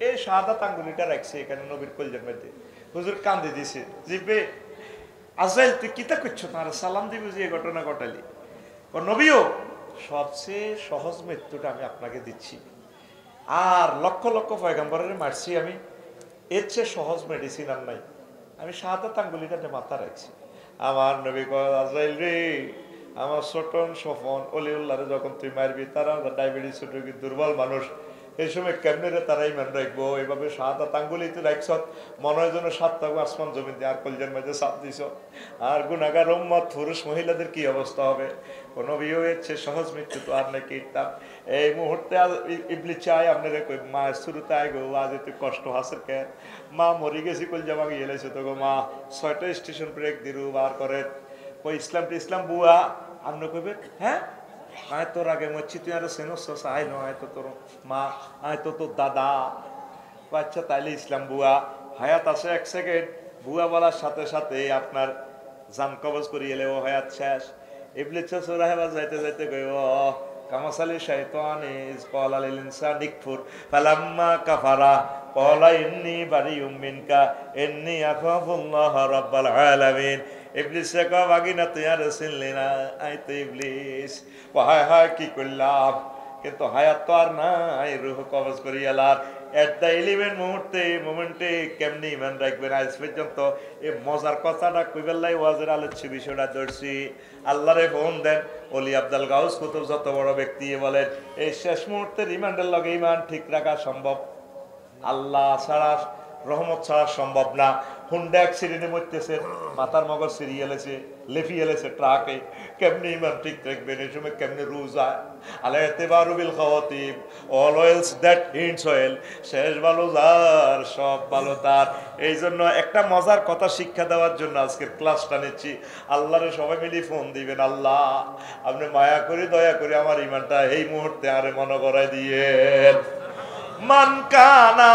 এই শাহাদাত আঙ্গুলিটা রাখছে এখানে নবীর কলজের মধ্যে। হুজুর কান্দে দিছে, জিব্বে আজরাইল তুই কিতা করছো, তার সালাম দিবি যে ঘটনা ঘটালি। ও নবীও সবচেয়ে সহজ মৃত্যুটা আমি আপনাকে দিচ্ছি, আর লক্ষ লক্ষ পয়গম্বরের মারছি আমি, এর চেয়ে সহজ মেডিসিন আর নাই। আমি শাহাদাত আঙ্গুলিটা মাথা রাখছি। আমার নবী কয় আজরাইল রে, আমার ছোটন স্বপন অলিউল্লাহরে যখন তুই মারবি, তারা ডায়াবেটিস রোগী দুর্বল মানুষ, এই সময় কেমনে রে তারা ইমান রাখবো? এইভাবে শাহাদাত আঙ্গুলি তুই রাখছ, মনে হয় যেন 7টা আসমান জমিন দিয়ে আর কলজের মাঝে সাপ দিছ। আর গুনাগার উম্মত পুরুষ মহিলাদের কি অবস্থা হবে? কোন বিয়ে হচ্ছে সহজ মৃত্যু তো আর নাকি ইতাম। এই মুহূর্তে ইবলিস চাই আপনার কই মা শুরুতে আয় গো, আজ একটু কষ্ট হাসের কে মা মরি গেছি কলজা মাগি এলেছে তো গো মা, 6টা স্টেশন ব্রেক দিরু বার করে কই ইসলাম টি ইসলাম বুয়া আপনি কইবে হ্যাঁ আয় তোর আগে মরছি তুই আর সেনস আয় ন আয় তো তোর মা, আয় তো তোর দাদা। আচ্ছা তাইলে ইসলাম বুয়া হায়াত আছে 1 সেকেন্ড, বুয়া বলার সাথে সাথে আপনার জান কবজ করি এলে ও হায়াত শেষ। ইবলিস সুরাহেবা যাইতে যাইতে কই ও কামাসালি শাইতানি ক্বালা লিল ইনসানি কফুর ফালাম্মা কাফারা ক্বালা ইন্নী বারিউম মিনকা ইন্নী আখাফুল্লাহ রাব্বাল আলামিন। ইবলিস কা বাগিনা তুই আর চিনলি না, আই তো ইবলিস ও হায় হায় কি করলাম, কিন্তু হায়াত তো আর নাই, রূহ কবজ করি এলার এট দ্য 11 মোমেন্টে কেমনি ইমান রাখবেন? আজ পর্যন্ত এই মজার কথাটা কইবেলাই ওয়াজের আলোচ্য বিষয়টা ধরছি। আল্লাহরে ফোন দেন, অলি আব্দুল গাউস কুতুব যত বড় ব্যক্তি বলেন এই শেষ মুহূর্তের ইমানের লগে ইমান ঠিক রাখা সম্ভব, আল্লাহ ছাড়া রহমত ছাড়া সম্ভব না। হুন্ডা অ্যাক্সিডেন্টে মরতেছে, মাথার মগজ সিরিয়ে এলেছে, লেফি এলেছে ট্রাকে, কেমনি ইমান ঠিক রাখবেন? এই সময় কেমনি রোজা আলাইতিবারুবিল খাওয়াতিব all oils that hints oil, শেষ ভালো যার সব ভালো তার। এই জন্য একটা মজার কথা শিক্ষা দেওয়ার জন্য আজকের ক্লাসটা নিচ্ছি। আল্লাহরে সবাই মিলে ফোন দিবেন, আল্লাহ আপনি মায়া করে দয়া করে আমার ইমানটা এই মুহূর্তে আরে মনে করাই দিয়েন। মান কানা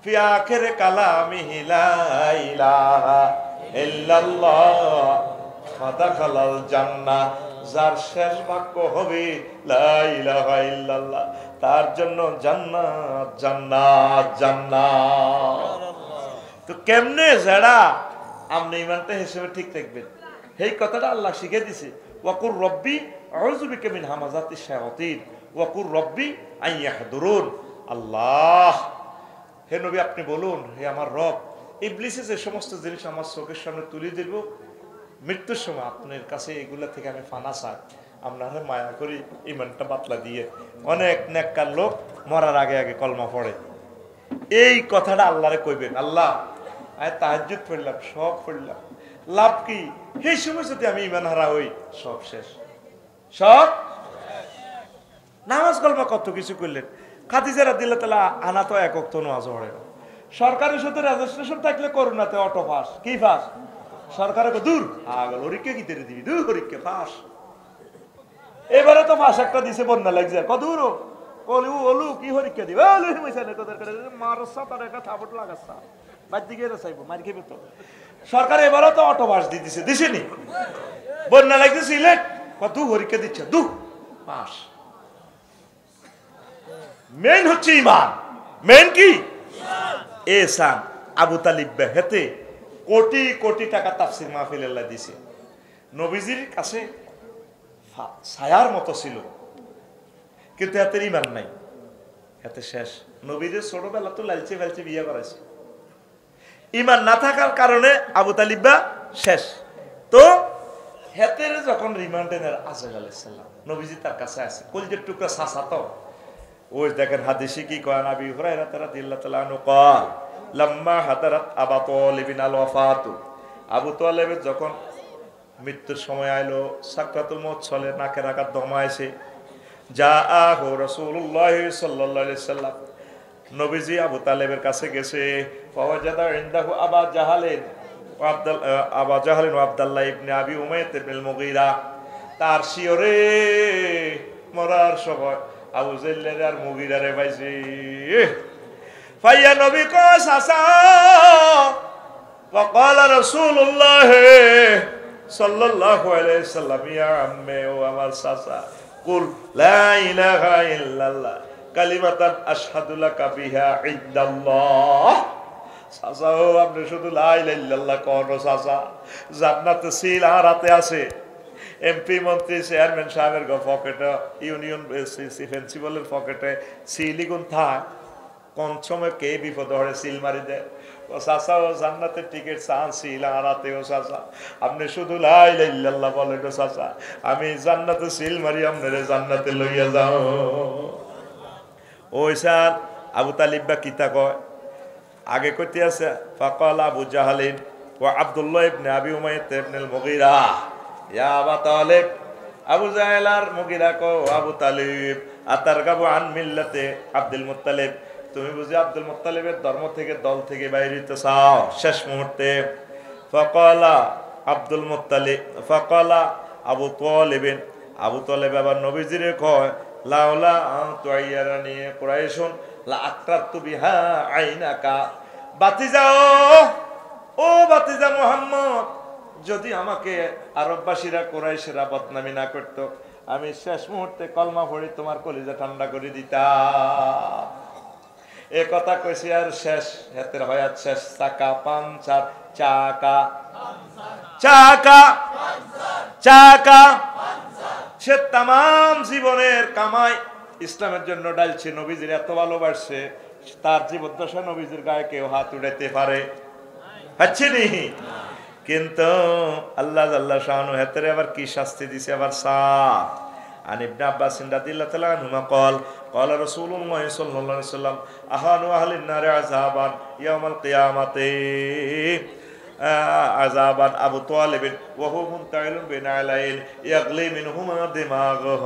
ফি আখির কালামিহি লা ইলাহা ইল্লাল্লাহ ফাদাখালাল জান্নাহ, যার শেষ বাক্য হবে লা ইলাহা ইল্লাল্লাহ, তার জন্য জান্নাত জান্নাত জান্নাত। তো কেমনে যারা আপনি ইমানটা হিসেবে ঠিক রাখবেন, এই কথাটা আল্লাহ শিখে দিছে। ওয়াকুর রব্বি আউযু বিকা মিন হামাযাতিশ শায়াতিন ওয়াকুর রব্বি আইয়াহদুরুন। আল্লাহ হে নবী আপনি বলুন, হে আমার রব, ইবলিসে যে সমস্ত জিনিস আমার চোখের সামনে তুলে দেব মৃত্যুর সময়, আপনার কাছে এগুলা থেকে আমি ফানা চাই, আপনার মায়া করি ইমানটা বাতলা দিয়ে। অনেক নেককার লোক মরার আগে আগে কলমা পড়ে, এই কথাটা আল্লাহরে কইবেন, আল্লাহ আমি তাহাজ্জুদ পড়লাম, সব পড়লাম, লাভ কি? সেই সময় যদি আমি ইমান হারা হই, সব শেষ, সব নামাজ কলমা কত কিছু করলেন। খাদিজা রাদিয়াল্লাহু তাআলা আনা তো এক ওয়াক্ত নামাজ পড়ে না। সরকারি সাথে রেজিস্ট্রেশন থাকলে করোনাতে অটো পাস, কি পাস? সরকারে দূর আগল হরিকে কি তেরে দিবি, দূর হরিকে পাস। এবারে তো পাস একটা দিছে বন্যা লাগছে, কদূর কলু ওলু কি হরিকে দিবে, ওলু হিমাইছে না কদর করে মারসা তার একটা থাপট লাগাসা বাদ দিকে চাইবো মার খেবে তো। সরকার এবারে তো অটো পাস দিয়ে দিছে, দিছেনি? বন্যা লাগছে সিলেট, কত হরিকে দিচ্ছে, দু পাস। মেইন হচ্ছে ইমান, মেইন কি? এহসান। আবু তালিব হেতে কোটি কোটি টাকা তাফসীর মাহফিল আল্লাহ দিছে। নবীজির কাছে ছায়ার মতো ছিল, কিন্তু এতে ইমান নাই, এতে শেষ। নবীদের ছোটবেলা তো লালচে ফালচে বিয়ে করাইছে, ইমান না থাকার কারণে আবু তালিব শেষ। তো হেতের যখন রিমান্ডে নেন আজরাইল আলাইহিস সালাম, নবীজি তার কাছে আছে, কলিজার টুকরা সাসা তো। ওই দেখেন হাদিসে কি কয়, নবী হুরায়রা রাদিয়াল্লাহু তাআলা আনহু কয় লাম্মা হাদারাত আবু তালিবিন আল ওয়াফাতু, আবু তালেবের যখন মৃত্যুর সময় আইলো, সাকরাতুল মউত চলে, নাকের আঘাত দমাইছে, জাআহু রাসূলুল্লাহ সাল্লাল্লাহু আলাইহি সাল্লাম, নবীজি আবু তালেবের কাছে গেছে। ফাওয়াজাদা ইনদাহু আবা জাহালিন ওয়া আব্দুল্লাহ ইবনে আবি উমাইয়া ইবনুল মুগীরা, তার শিয়রে মরার সময় আবু জাহল আর মুগীরারে পাইছে। ফাইয়া নবী কয় চাচা, وقال رسول الله صلى الله عليه وسلم يا عمي ও আমার চাচা, কুল লা ইলাহা ইল্লাল্লাহ কালিমাতান আশহাদু লাকা বিহা ইনদাল্লাহ। চাচা ও আপনি শুধু লা ইলাহা ইল্লাল্লাহ কোন চাচা, জান্নাতে সিল আর হাতে আছে। এমপি মন্ত্রী চেয়ারম্যান সাহেবের পকেটে, ইউনিয়ন প্রিন্সিপালের পকেটে সিলিগুন থাক, কোন সময় কে বিপদ হরে সিল মারি দেয়। ও চাচা ও জান্নাতের টিকিট চান সিল আর হাতে। ও চাচা আপনি শুধু লা ইলাহা ইল্লাল্লাহ বলেন ও চাচা, আমি জান্নাতে সিল মারি আপনারে জান্নাতে লইয়া যাও। ওই স্যার আবু তালিব বা কিতা কয় আগে কইতে আছে, ফাকাল আবু জাহালিন ও আব্দুল্লাহ ইবনে আবি উমাইয়া ইবনে আল মুগীরা ইয়া আবা তালিব। আবু জাহেল আর মুগীরা কো আবু তালিব আতারগাবু আন মিল্লাতে আব্দুল মুত্তালিব, তুমি বুঝি আব্দুল মুত্তালিবের ধর্ম থেকে দল থেকে বাইরে হইতে চাও শেষ মুহূর্তে। ফাকালা আব্দুল মুত্তালিব ফাকালা আবু তালিবিন, আবু তালিব আবার নবীজিরে কয় লাউলা তুয়াইয়ারানি কুরাইশুন লা আকরাতু বিহা আইনাকা। বাতিজা ও বাতিজা মুহাম্মদ, যদি আমাকে আরববাসীরা কুরাইশেরা বদনামি না করত, আমি শেষ মুহূর্তে কলমা পড়ি তোমার কলিজা ঠান্ডা করে দিতাম। এ কথা কইছি আর শেষ হাতের হয়াত শেষ। চাকা পাঞ্চার, চাকা চাকা চাকা, সে তাম জীবনের কামাই ইসলামের জন্য ডালছে। নবীজির এত ভালোবাসছে, তার জীবদ্দশা নবীজির গায়ে কেউ হাত উঠাইতে পারে হচ্ছে নি। কিন্তু আল্লাহ আল্লাহ শাহানু হেতেরে আবার কি শাস্তি দিছে আবার সাফ। আন ইবনে আব্বাস রাদিয়াল্লাহু তাআলা আনহুমা قال قال رسول الله صلى الله عليه وسلم اهان اهل النار عذابا يوم القيامه আযাবান আবু তালিব ওয়া হুয়া মুনতাইলুন বিনা আলাইল ইয়াগলি মিনহুমা দিমাগহ।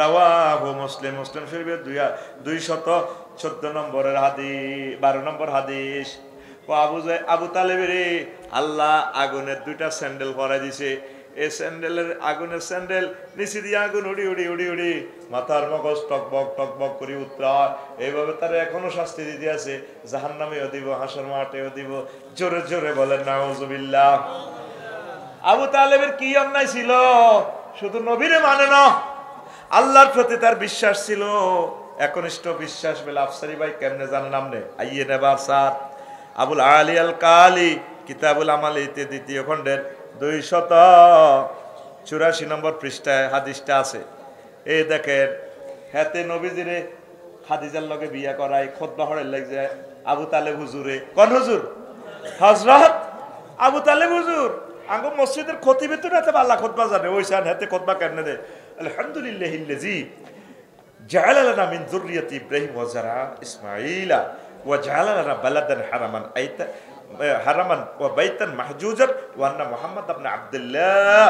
রাওয়াহু মুসলিম, মুসলিম শরীফের 214 নম্বরের হাদিস, 12 নম্বর হাদিস। ও আবু তালেবের আল্লাহ আগুনের 2টা স্যান্ডেল পরাই দিছে। এই স্যান্ডেলের আগুনের স্যান্ডেল নিচে দিয়ে আগুন উড়ি উড়ি উড়ি উড়ি মাথার মগজ টকবক করে উত্তর। এইভাবে তারা এখনো শাস্তি দিতে আছে, জাহান্নামেও দিব, হাসর মাঠেও দিব। জোরে জোরে বলেন নাউজুবিল্লাহ। আবু তালেবের কি অন্যায় ছিল? শুধু নবীরে মানে না, আল্লাহর প্রতি তার বিশ্বাস ছিল, একনিষ্ঠ বিশ্বাস। বলে আফসারি ভাই কেমনে জানেন আপনি? আইয়ে নেবার স্যার আবুল আলী আল কালি কিতাবুল আমালিতে 2য় খণ্ডের 284 নম্বর পৃষ্ঠায় হাদিসটা আছে। এই দেখেন, হাতে নবীজিরে খাদিজার লগে বিয়া করায় খুতবা হড়ে লাগছে আবু তালেব হুজুরে। কোন হুজুর? হযরত আবু তালেব হুজুর। আঙ্গ মসজিদের খতিবে তো রাতে আল্লাহ খুতবা জানে, ওই সান হাতে খুতবা কেমনে দে? আলহামদুলিল্লাহিল্লাযী জাআলা লানা মিন যুররিয়াতি ইব্রাহিম ওয়া যারা ইসমাঈলা ওয়া জাআলা লানা বালাদান হারামান ওয়া বাইতান মাহজুজান ওয়া আন্না মুহাম্মদ ইবনে আব্দুল্লাহ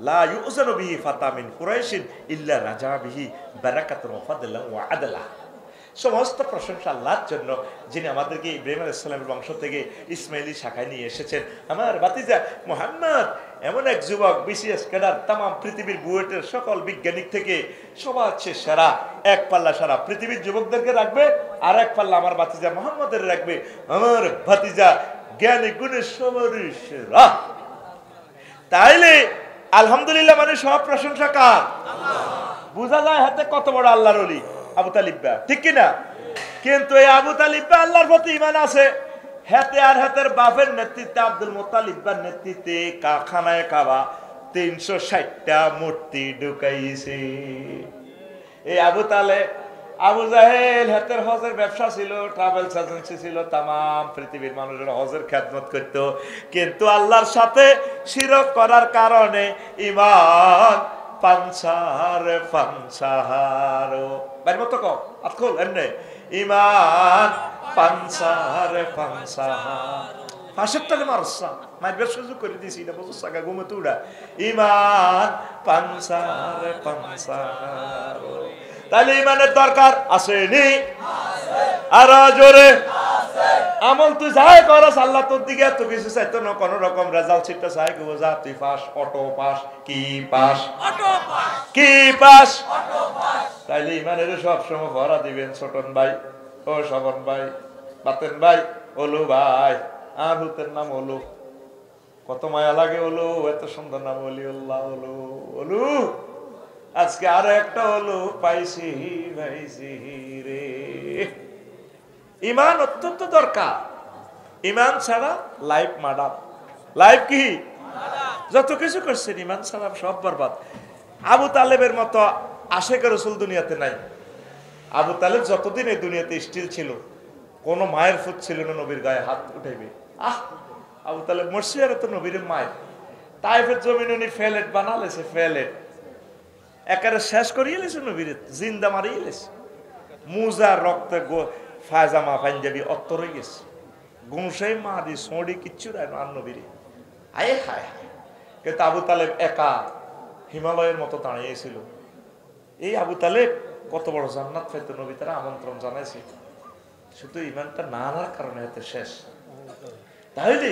লা ইউযানু বিহি ফাতা মিন কুরাইশিন ইল্লা রাজা বিহি বারাকাতুন ওয়া ফাদলান ওয়া আদলা। সমস্ত প্রশংসা আল্লাহর জন্য, যিনি আমাদেরকে ইব্রাহিম আলাইহিস সালামের বংশ থেকে ইসমাইলি শাখায় নিয়ে এসেছেন। আমার ভাতিজা মুহাম্মদ এমন এক যুবক, বিসিএস ক্যাডার, তাম পৃথিবীর বুয়েটের সকল বিজ্ঞানিক থেকে সবার চেয়ে সেরা। এক পাল্লা সারা পৃথিবীর যুবকদেরকে রাখবে, আর এক পাল্লা আমার ভাতিজা মুহাম্মদের রাখবে। আমার ভাতিজা জ্ঞানী গুণে সবার সেরা। তাইলে আলহামদুলিল্লাহ মানে সব প্রশংসা কার? বোঝা যায় হাতে কত বড় আল্লাহর ওলি আবু তালিবা, ঠিক কিনা? কিন্তু এই আবু তালিবা আল্লাহর প্রতি ঈমান আছে। হাতে আর হাতের বাপের নেতৃত্বে, আব্দুল মুত্তালিবের নেতৃত্বে কারখানায় কাবা 360টা মূর্তি ঢুকাইছে। এই আবু তালেব, আবু জাহেল হাতের হজের ব্যবসা ছিল, ট্রাভেলস এজেন্সি ছিল, তাম পৃথিবীর মানুষের হজের খেদমত করত। কিন্তু আল্লাহর সাথে শিরক করার কারণে ঈমান পাঞ্চার বাড়ির মতো কম আতখল এমনি ঈমান পাঞ্চার পাশেরটাকে মারসা মায়ের ব্যবসা করে দিয়েছি, এটা বছর সাকা ঘুমে উড়া। ঈমান পাঞ্চার তাহলে ঈমানের দরকার আসেনি? আর জোরে আমল তুই যাই করস, আল্লাহ তোর দিকে এত কিছু চাইতো না। কোন রকম রেজাল্ট শিটটা চাই কেউ যা তুই পাস, অটো পাস, কি পাস, কি পাস। তাইলে ঈমানের সবসময় ভরা দিবেন ছোটন ভাই, ও শবন ভাই, বাতেন ভাই, ওলু ভাই। আর হুতের নাম ওলু, কত মায়া লাগে ওলু, এত সুন্দর নাম ওলি উল্লাহ। ওলু ওলু আজকে আরো একটা হলো পাইছি পাইছি রে। ইমান অত্যন্ত দরকার। ইমান ছাড়া লাইফ মার্ডার। লাইফ কি? যত কিছু করছেন ইমান ছাড়া সব বরবাদ। আবু তালেবের মতো আশেক রসুল দুনিয়াতে নাই। আবু তালেব যতদিন এই দুনিয়াতে স্টিল ছিল, কোন মায়ের ফুট ছিল না নবীর গায়ে হাত উঠাইবে। আবু তালেব মরছি আর তো নবীর মায়ের। তাইফের জমিন উনি ফেলেট বানালেছে, ফেলেট একেবারে শেষ করিয়ে লেছে নবীর, জিন্দা মারিয়ে লেছে। মুজা রক্তে ফায়জামা পাঞ্জাবি অত্তর হয়ে গেছে। গুনসাই মাদি সোঁড়ি কিচ্ছু দেয় না নবীরে। আয়ে হায় হায়। কিন্তু আবু তালেব একা হিমালয়ের মতো দাঁড়িয়েছিল। এই আবু তালেব কত বড় জান্নাত পাইতো, নবী তারা আমন্ত্রণ জানাইছে। শুধু ইমানটা না আনার কারণে এতে শেষ। তাহলে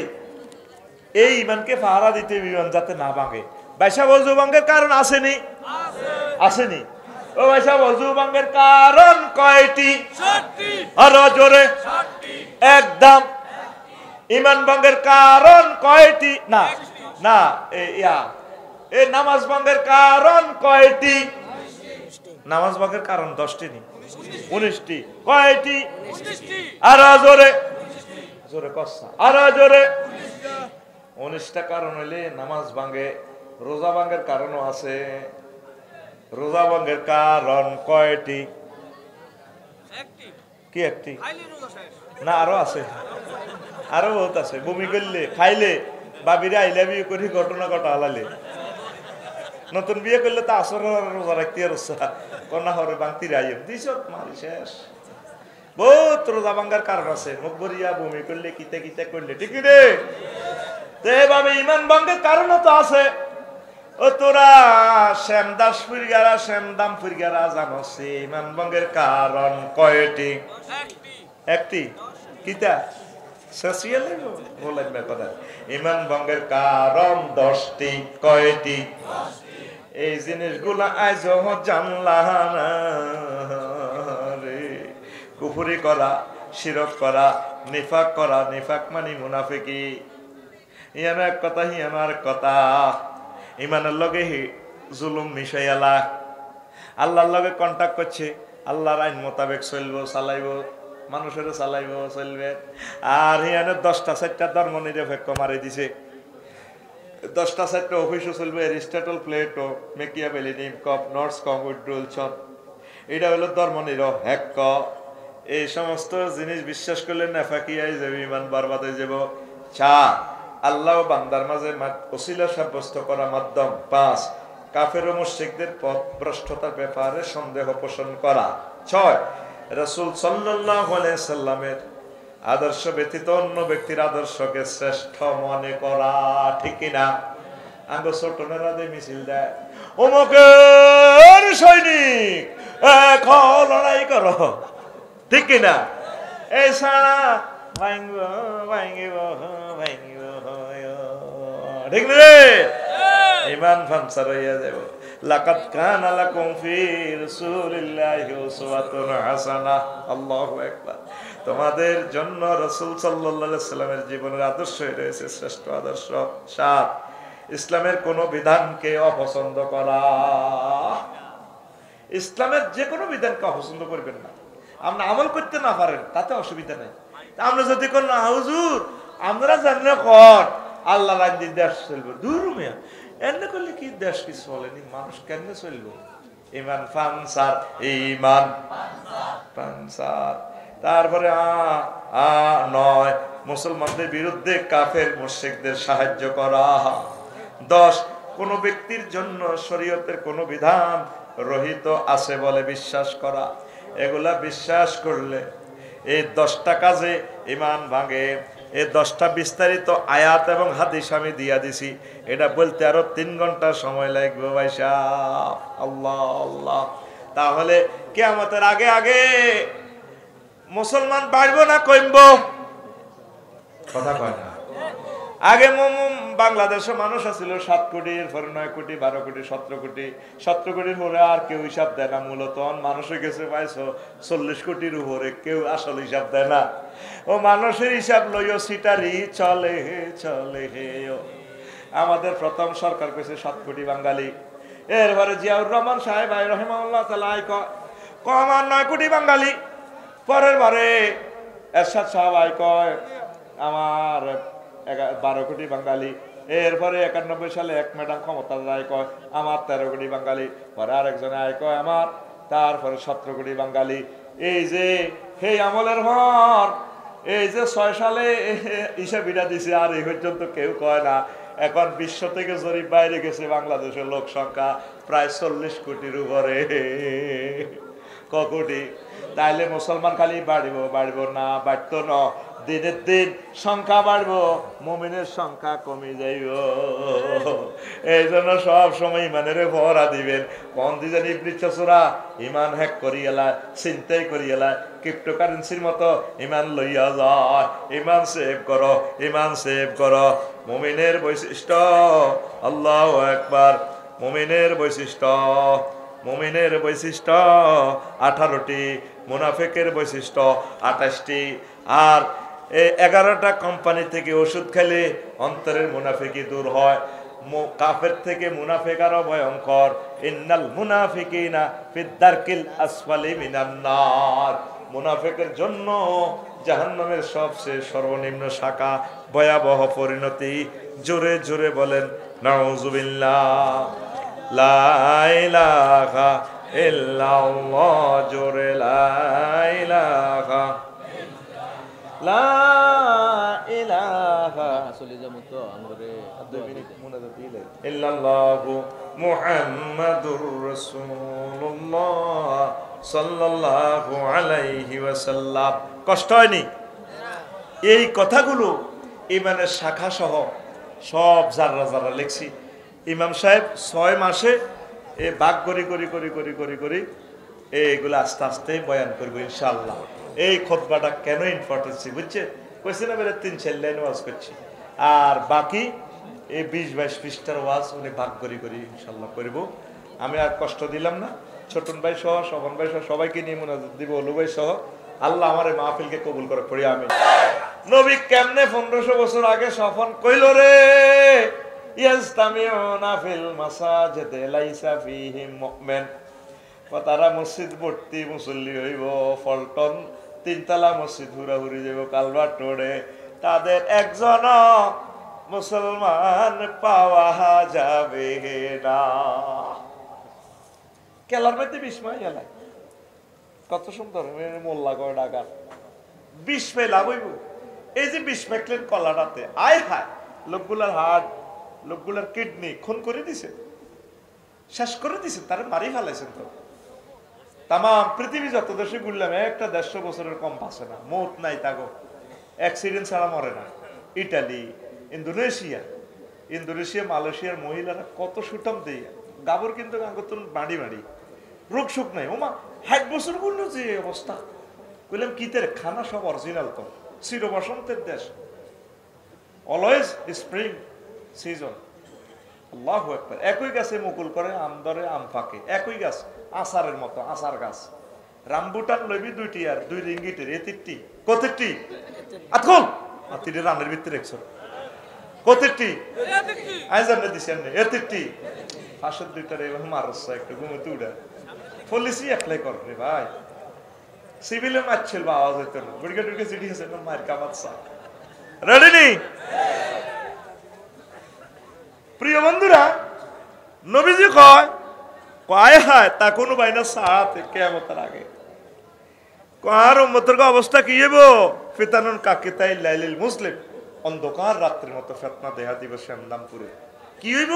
এই ইমানকে পাহারা দিতে ইমান যাতে না ভাঙে। বাইশা বজু ভাঙ্গের কারণ আসেনি? আসেনি? ও বাইশা বজু ভাঙ্গের কারণ কয়টি? আরো জোরে। একদম। ইমান ভঙ্গের কারণ কয়টি? না না, এই নামাজ ভঙ্গের কারণ কয়টি? নামাজ ভঙ্গের কারণ 10টি নি, 19টি। কয়টি? আরো জোরে জোরে কসা, আরো জোরে। 19টা কারণ হইলে নামাজ ভাঙ্গে। রোজা ভাঙ্গের কারণও আছে। রোজা ভাঙ্গের কারণ কয়টি? কি একটি? না, আরো আছে, আরো বহুত আছে। বমি করলে, খাইলে, বাবিরে আই লাভ ইউ করি ঘটনা ঘটা হালালে। নতুন বিয়ে করলে তো আসর রোজা রাখতে কন্যা হরে বাংতি রাইম দিস মারি শেষ। বহুত রোজা ভাঙ্গার কারণ আছে। মুখ ভরিয়া বমি করলে, কিতে কিতে করলে, ঠিক রে? তো এভাবে ইমান ভঙ্গের কারণও তো আছে। ও তোরা শ্যামদাস ফুরগারা, শ্যামদাম ফুরগারা জানোস ইমান ভঙ্গের কারণ কয়টি? একটি। কিতা শেষিয়ালে বলেন না কথা। ইমান ভঙ্গের কারণ 10টি। কয়টি? এই জিনিসগুলা আজ জানলা না রে। কুফরি করা, শিরক করা, নিফাক করা। নিফাক মানে মুনাফিকি। ইয়ানো এক কথা, হিয়ানো আর কথা। ইমানের লগে জুলুম মিশাইয়ালা। আল্লাহর লগে কন্টাক্ট করছে, আল্লাহর আইন মোতাবেক চলবো, চালাইব, মানুষেরও চালাইব, চলবে। আর হিয়ানে 10টা 4টা ধর্ম নিরপেক্ষ মারি দিছে। 10টা 4টা অফিসও চলবে। এরিস্টটল, প্লেটো, মেকিয়াভেলি, নিমকপ, নর্সকম, উইড্রোলসন। এটা হলো ধর্ম নিরপেক্ষ। এই সমস্ত জিনিস বিশ্বাস করলে নেফাকিয়াই যাবে, ইমান বরবাদ হয়ে যাব। 4, আল্লাহ বান্দার মাঝে ওসিলা সাব্যস্ত করা মাধ্যম। 5, কাফের ও মুশরিকদের পথ ভ্রষ্টতার ব্যাপারে সন্দেহ পোষণ করা। 6, রাসূল সাল্লাল্লাহু আলাইহি সাল্লামের আদর্শ ব্যতীত অন্য ব্যক্তির আদর্শকে শ্রেষ্ঠ মনে করা। ঠিক কিনা? আঙ্গ ছোটনেরা দিয়ে মিছিল দেয়, অমুকের সৈনিক এখন লড়াই করো। ঠিক কিনা? এই সারা ভাঙব ভাঙব ভাঙব, ঠিক রে? ইমান ফানসার হইয়া যাব। লাকাদ কানা লাকুম ফি রাসূলিল্লাহি উসওয়াতুন হাসানাহ। আল্লাহু আকবার। তোমাদের জন্য রাসূল সাল্লাল্লাহু আলাইহি সাল্লামের জীবনের আদর্শ রয়েছে শ্রেষ্ঠ আদর্শ। 7, ইসলামের কোন বিধানকে অপছন্দ করা। ইসলামের যে কোনো বিধানকে অপছন্দ করবেন না। আপনি আমল করতে না পারেন তাতে অসুবিধা নেই। আমরা যদি কোন হুজুর আমরা জানি কর আল্লাহ রাজি দেশ চলবে, দূর মিয়া এমনি করলে কি দেশ কি চলেনি, মানুষ কেমনে চলবো? ইমান ফানসার, ইমান ফানসার। তারপরে 9, মুসলমানদের বিরুদ্ধে কাফের মুশরিকদের সাহায্য করা। 10, কোন ব্যক্তির জন্য শরীয়তের কোন বিধান রহিত আছে বলে বিশ্বাস করা। এগুলা বিশ্বাস করলে এই 10টা কাজে ইমান ভাঙে। এই 10টা বিস্তারিত আয়াত এবং হাদিস আমি দিয়া দিছি। এটা বলতে আরো 3 ঘন্টা সময় লাগবে ভাই সাহেব। আল্লাহ আল্লাহ। তাহলে কিয়ামতের আগে আগে মুসলমান বাড়বো না কমবো? কথা কয় না। আগে বাংলাদেশে মানুষ আছিল 7 কোটি, এরপরে 9 কোটি, 12 কোটি, 17 কোটি। 17 কোটির উপরে আর কেউ হিসাব দেয় না। মূলত মানুষ হয়ে গেছে 40 কোটির উপরে, কেউ আসল হিসাব দেয় না। ও মানুষের হিসাব লইও সিটারি চলে হে চলে হে। আমাদের প্রথম সরকার কইছে 7 কোটি বাঙালি। এরপরে জিয়াউর রহমান সাহেব আই রহিমাহুল্লাহ তাআলা আমার 9 কোটি বাঙালি। পরের বারে এরশাদ সাহেব আই কয় আমার 12 কোটি বাঙালি। এরপরে 91 সালে এক ম্যাডাম ক্ষমতা আয় কয় আমার 13 কোটি বাঙালি। পরে আরেকজনে আয় কয় আমার, তারপরে 17 কোটি বাঙালি। এই যে সেই আমলের হর, এই যে 6 সালে হিসাবিটা দিছে, আর এই পর্যন্ত কেউ কয় না। এখন বিশ্ব থেকে জরিপ বাইরে গেছে, বাংলাদেশের লোক সংখ্যা প্রায় 40 কোটির উপরে। ক কোটি? তাইলে মুসলমান খালি বাড়ব না, বাড়তো না, দিনের দিন সংখ্যা বাড়বো, মুমিনের সংখ্যা কমে যাইব। এই জন্য সব সময় ইমানের ভরা দিবেন। কোন দিন ইবলিসরা ইমান হ্যাক করি এলায়, চিন্তাই করি এলায়, ক্রিপ্টোকারেন্সির মতো ইমান লইয়া যায়। ইমান সেভ করো, ইমান সেভ করো। মুমিনের বৈশিষ্ট্য, আল্লাহু আকবার, মুমিনের বৈশিষ্ট্য, মুমিনের বৈশিষ্ট্য 18টি, মুনাফিকের বৈশিষ্ট্য 28টি। আর 11টা কোম্পানি থেকে ওষুধ খেলে অন্তরের মুনাফিকি দূর হয়। কাফের থেকে মুনাফিক আরো ভয়ঙ্কর। ইন্নাল মুনাফিকিনা ফিদ দারকিল আসফালি মিনান নার। মুনাফিকের জন্য জাহান্নামের সবচেয়ে সর্বনিম্ন শাখা, ভয়াবহ পরিণতি। জোরে জোরে বলেন নাউজুবিল্লাহ। লা ইলাহা ইল্লাল্লাহ, জোরে লা ইলাহা, লা ইলাহা ইল্লাল্লাহু মুহাম্মাদুর রাসূলুল্লাহ সাল্লাল্লাহু আলাইহি ওয়াসাল্লাম। কষ্ট হয়নি? এই কথাগুলো ইমানের শাখা সহ সব জাররা জাররা লিখছি। ইমাম সাহেব 6 মাসে ভাগ করি এইগুলো আস্তে আস্তে বয়ান করবো ইনশাআল্লাহ। এই খুতবাটা কেন ইম্পর্টেন্সি বুঝছে, কইছে না বেরে 3-4 লাইন ওয়াজ করছি, আর বাকি এই 20-22 পৃষ্ঠার ওয়াজ উনি ভাগ করি ইনশাআল্লাহ করব। আমি আর কষ্ট দিলাম না। ছোটন ভাই সহ, শোভন ভাই সহ সবাইকে নিয়ে মুনাজাত দিব, অলু ভাই সহ। আল্লাহ আমার এই মাহফিলকে কবুল করে পড়ি আমি। নবী কেমনে 1500 বছর আগে স্বপন কইল রে, ইয়াজতামিউনা ফিল মাসাজিদে লাইসা ফীহিম মুমিন। তারা মসজিদ ভর্তি মুসল্লি হইব, ফলটন 3 তলা মসজিদ হুড়াহুড়ি যাব কালভার্ট রোডে, তাদের একজন মুসলমান পাওয়া যাবে না। কেলার মধ্যে বিস্ময় গেল, কত সুন্দর মোল্লা করে ডাকার 20 লাভ হইব। এই যে 20 মেকলেন কলাটাতে, আয় হায়, লোকগুলার হার্ট, লোকগুলার কিডনি খুন করে দিছে, শেষ করে দিছে, তারা মারি ফেলাইছেন। তো তাম পৃথিবী যত দেশে ঘুরলাম, একটা 150 বছরের কম বাঁচে না, মৌত নাই, তাগো অ্যাক্সিডেন্ট ছাড়া মরে না। ইটালি, ইন্দোনেশিয়া, মালয়েশিয়ার মহিলারা কত সুটাম দেয়, গাবর কিন্তু গাঙ্গতন বাড়ি রোগ সুখ নাই। ওমা 60 বছর গুলো যে অবস্থা, বললাম কিতের খানা সব অরিজিনাল। তো চির বসন্তের দেশ, অলওয়েজ স্প্রিং সিজন। আল্লাহু আকবার। একই গাছে মুকুল করে, আম ধরে, আম ফাঁকে, একই গাছ, আচারের মতো, আচার গাছ। রামবুটান লইবি 2টি আর 2 রিঙ্গিটের, এতিরটি কতিরটি আতকল আতিরে রানের ভিতরে রেখছ, কতিরটি আজ আমরা দিছি এমনি, এতিরটি ফাঁসের 2টার এবার মারছ একটা ঘুমোতে উড়া পুলিশই অ্যাপ্লাই কর রে ভাই। সিভিলে মারছিল বা আওয়াজ হইতো না, ব্রিগেডকে চিঠি আছে না, মার কামাচ্ছা। রেডি নেই প্রিয় বন্ধুরা? নবীজি কয় হায় তা কোনো বাইনা সাথে কিয়ামতের আগে কার উম্মতের অবস্থা কি হইব? ফিতানুন কাকিতাই লাইলিল মুসলিম, অন্ধকার রাত্রির মতো ফিতনা দেখা দিবে শ্যামদামপুরে। কি হইব?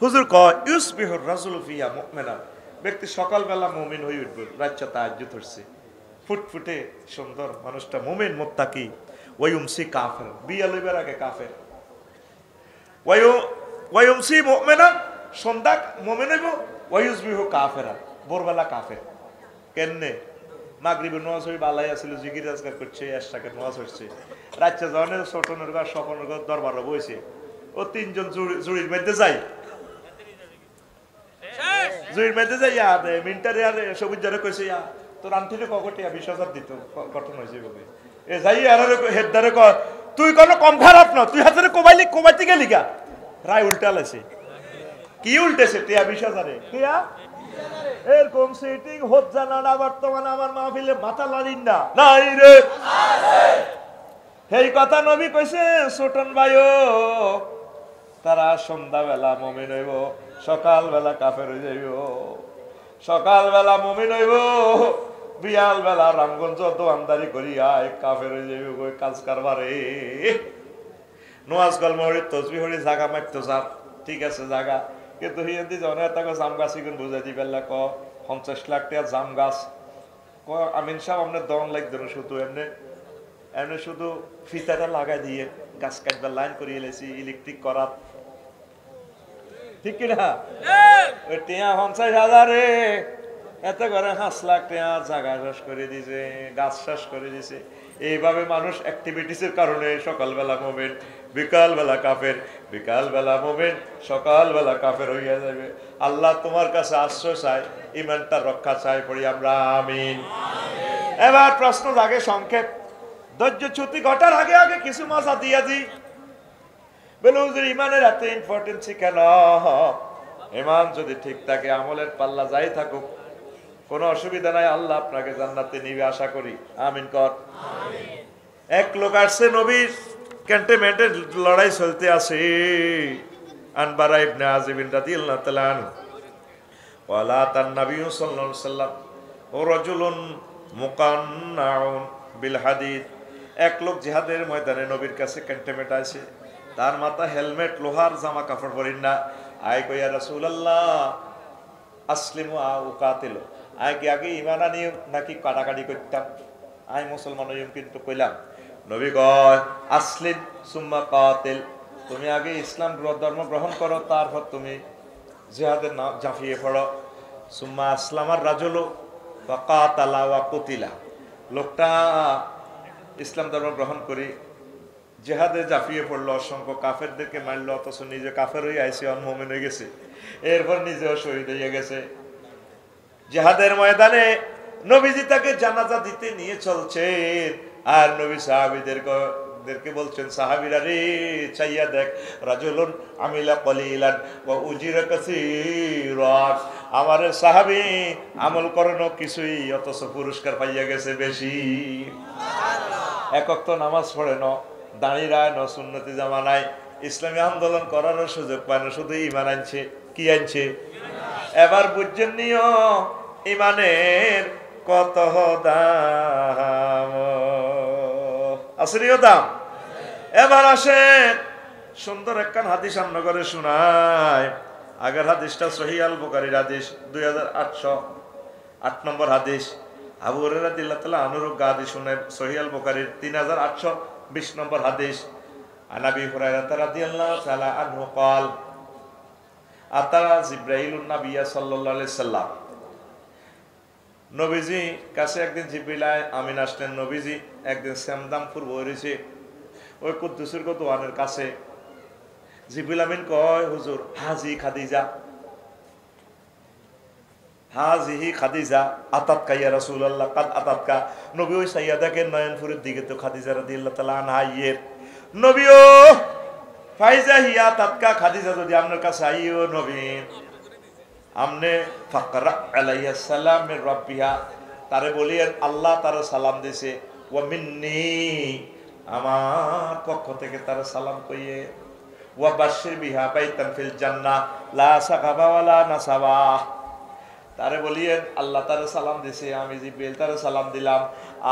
হুজুর কয় ইউসবিহুর রাজুলু ফিয়া মুমিনা, ব্যক্তি সকালবেলা মুমিন হয়ে উঠবে, রাতটা তাহাজ্জুদ হচ্ছে, ফুটফুটে সুন্দর মানুষটা মুমিন মুত্তাকি। ওয়ায়ুমসি কাফের, বিয়া লইবার আগে কাফের। ওয়ায়ুমসি মুমিনা, সন্ধ্যা মুমিন হইব। ওয়ায়ুসবিহু কাফেরা, ভোরবেলা কাফের। কেননে? মাগরিবের নামাজ হই বালাই আছিল, জিকির আজকার করছে, এশরাকের নামাজ হচ্ছে, রাতটা জনের ছোটনের ঘর স্বপনের ঘর দরবারে বইছে, ও 3 জন জুড়ির মধ্যে যাই, জুড়ির মধ্যে যাই মিন্টারে আর সবুজ যারা কইছে তোর আন্টিরে ককটিয়া 20,000 দিত, গঠন হয়েছে ভাবে এ যাই আর হেডদারে কয় তুই কোনো কম খারাপ না, তুই হাতে কোবাইতে গেলি গা, রায় উল্টা লাইছে। কি উল্টেছে? টিয়া 20,000 টিয়া এরকম সিটিং হচ্ছে না বর্তমানে আমার মাহফিলে মাথা লাড়িন না নাই রে। এই কথা নবী কইছে, ছোটন ভাইও তারা সন্ধ্যাবেলা মুমিন হইব, সকালবেলা কাফের হয়ে যাইব। সকালবেলা মুমিন হইব, বিয়াল বেলা রামগঞ্জ দোয়ানদারি করি আয় কাফের হয়ে যাইব কাজ কারবারে। নোয়াজ কলম হরি তসবি হরি জাগা মারতো স্যার, ঠিক আছে জাগা, কিন্তু হিন্দি জনে তাকে জাম গাছ বুঝাই দি পেলা ক 50 লাখ টাকা জাম গাছ ক আমিন সাহেব আপনার দন লাগতো না, শুধু এমনি এমনি শুধু ফিতাটা লাগাই দিয়ে গাছ কাটবার লাইন করিয়ে এলেছি ইলেকট্রিক করার, ঠিক কিনা? ওই টিয়া 50,000 এত করে 5 লাখ টাকা জায়গা শেষ করে দিছে, গাছ শেষ করে দিছে। এইভাবে মানুষ অ্যাক্টিভিটিসের কারণে সকালবেলা মুমিন, বিকালবেলা কাফের, বিকালবেলা মুমিন, সকালবেলা কাফের হইয়া যাবে। আল্লাহ তোমার কাছে আশ্রয় চাই, ইমানটা রক্ষা চাই, পড়ি আমরা আমিন। এবার প্রশ্ন জাগে সংক্ষেপ, ধৈর্যচ্যুতি ঘটার আগে আগে কিছু মজা দিয়া দিই। বলে হুজুর ইমানের এত ইম্পর্টেন্সই কেন? ইমান যদি ঠিক থাকে, আমলের পাল্লা যাই থাকুক কোনো অসুবিধা নাই, আল্লাহ আপনাকে জান্নাতে নিবে আশা করি, আমিন কর। এক লোক আসছে, নবীর ক্যান্টনমেন্টে লড়াই চলতে আছে। আনবারা ইবনে আযিব রাদিয়াল্লাহু তাআলা আনহু ওয়ালা তান নবী সাল্লাল্লাহু আলাইহি সাল্লাম ও রাজুলুন মুকান্নাউন বিল হাদিদ। এক লোক জিহাদের ময়দানে নবীর কাছে ক্যান্টনমেন্ট আছে, তার মাথা হেলমেট, লোহার জামা কাপড় পরেন না। আয় কইয়া রাসূলুল্লাহ আসলিমু আও কাতিলু, আয় কি আগে ঈমান আনি নাকি কাটাকাটি করতাম? আয় মুসলমান হইম কিন্তু কইলাম। নবী কয় আসলিম সুম্মা কাতিল, তুমি আগে ইসলাম ধর্ম গ্রহণ করো, তারপর তুমি জিহাদের নাম ঝাঁপিয়ে পড়ো। সুম্মা আসলামার রাজুলু ওয়া কাতালা ওয়া কুতিলা, লোকটা ইসলাম ধর্ম গ্রহণ করি জিহাদে ঝাঁপিয়ে পড়লো, অসংখ্য কাফেরদেরকে মারলো, অথচ নিজে কাফের হয়ে আইসি মুমিন হয়ে গেছে, এরপর নিজেও শহীদ হয়ে গেছে। জিহাদের ময়দানে নবীজি তাকে জানাজা দিতে নিয়ে চলছেন, আর নবী সাহাবীদেরকে বলছেন, সাহাবীরা রে চাইয়া দেখ, রাজুলুন আমিলা কলিলান ওয়া উজিরা কাসীরান, আমার সাহাবী আমল করেন কিছুই, অথচ পুরস্কার পাইয়া গেছে বেশি। এক ওয়াক্ত নামাজ পড়ে ন, দাঁড়িয়ে রায় ন, সুন্নতি জামানায় ইসলামী আন্দোলন করার সুযোগ পায় না, শুধু ইমান আনছে। কি আনছে? এবার বুঝছেন নিও ইমানের কত দাম, আসরিও দাম। এবার আসে সুন্দর একখান হাদিস আমনগরে শোনায়। আগের হাদিসটা সহিহ আল বুখারীর হাদিস 2808 নম্বর হাদিস। আবু হুরায়রা রাদিয়াল্লাহু তাআলা আনহু হাদিস শুনে সহিহ আল বুখারীর 3820 নম্বর হাদিস। আনাবি হুরায়রা রাদিয়াল্লাহু তাআলা আনহু قال আতা জিবরাইলুন নবিয়্য সাল্লাল্লাহু আলাইহি সাল্লাম, নবীজি কাছে একদিন জিবরিল আমিন আসলেন। নবীজি একদিন সামদামপুর বইরেছে ওই কুদ্দুসের দোয়ানের কাছে। জিবরিল আমিন কয়, হুজুর হাজি খাদিজা, হাজিহি খাদিজা আতাতকা ইয়া রাসূলুল্লাহ, কাদ আতাতকা। নবী ওই সাইয়া দেখেন নয়নপুরের দিকে, তো খাদিজা রাদিয়াল্লাহু তাআলা আনহা ইয়ের নবীও ফাইজা হিয়া তাতকা, খাদিজা যদি আপনার কাছে আইও নবী, আমনে ফাকরা আলাইহিস সালাম মির রাব্বিহা, তারে বলিয়েন আল্লাহ তারে সালাম দিছে, ওয়া মিন্নি, আমার পক্ষ থেকে তারে সালাম কইয়ে, ওয়া বাশশির বিহা বাইতান ফিল জান্নাহ লা সাকাবা ওয়ালা নাসাবা, তারে বলিয়েন আল্লাহ তারে সালাম দিছে, আমি জিবরিল তারে সালাম দিলাম,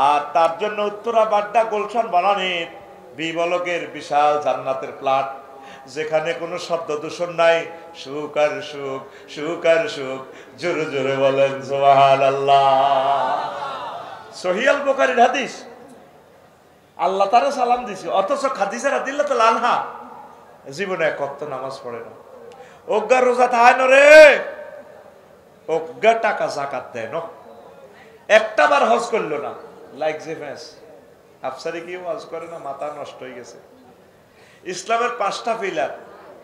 আর তার জন্য উত্তরা বাড্ডা গুলশান বানানির বিবলকের বিশাল জান্নাতের প্লাট, যেখানে কোনো শব্দ দূষণ নাই, সুখ আর সুখ, সুখ আর সুখ, জোরে জোরে বলেন সুবহানাল্লাহ। সহিহ আল বুখারীর হাদিস। আল্লাহ তারে সালাম দিছে, অথচ খাদিজা রাদিয়াল্লাহু তাআলা আনহা জীবনে এক ওয়াক্ত নামাজ পড়ে না, অজ্ঞা রোজা থাকে না রে, অজ্ঞা টাকা যাকাত দেয় না, একটা বার হজ করলো না, লাইক যে ফেস আফসারি কি হজ করে না, মাথা নষ্ট হয়ে গেছে। ইসলামের 5টা পিলার,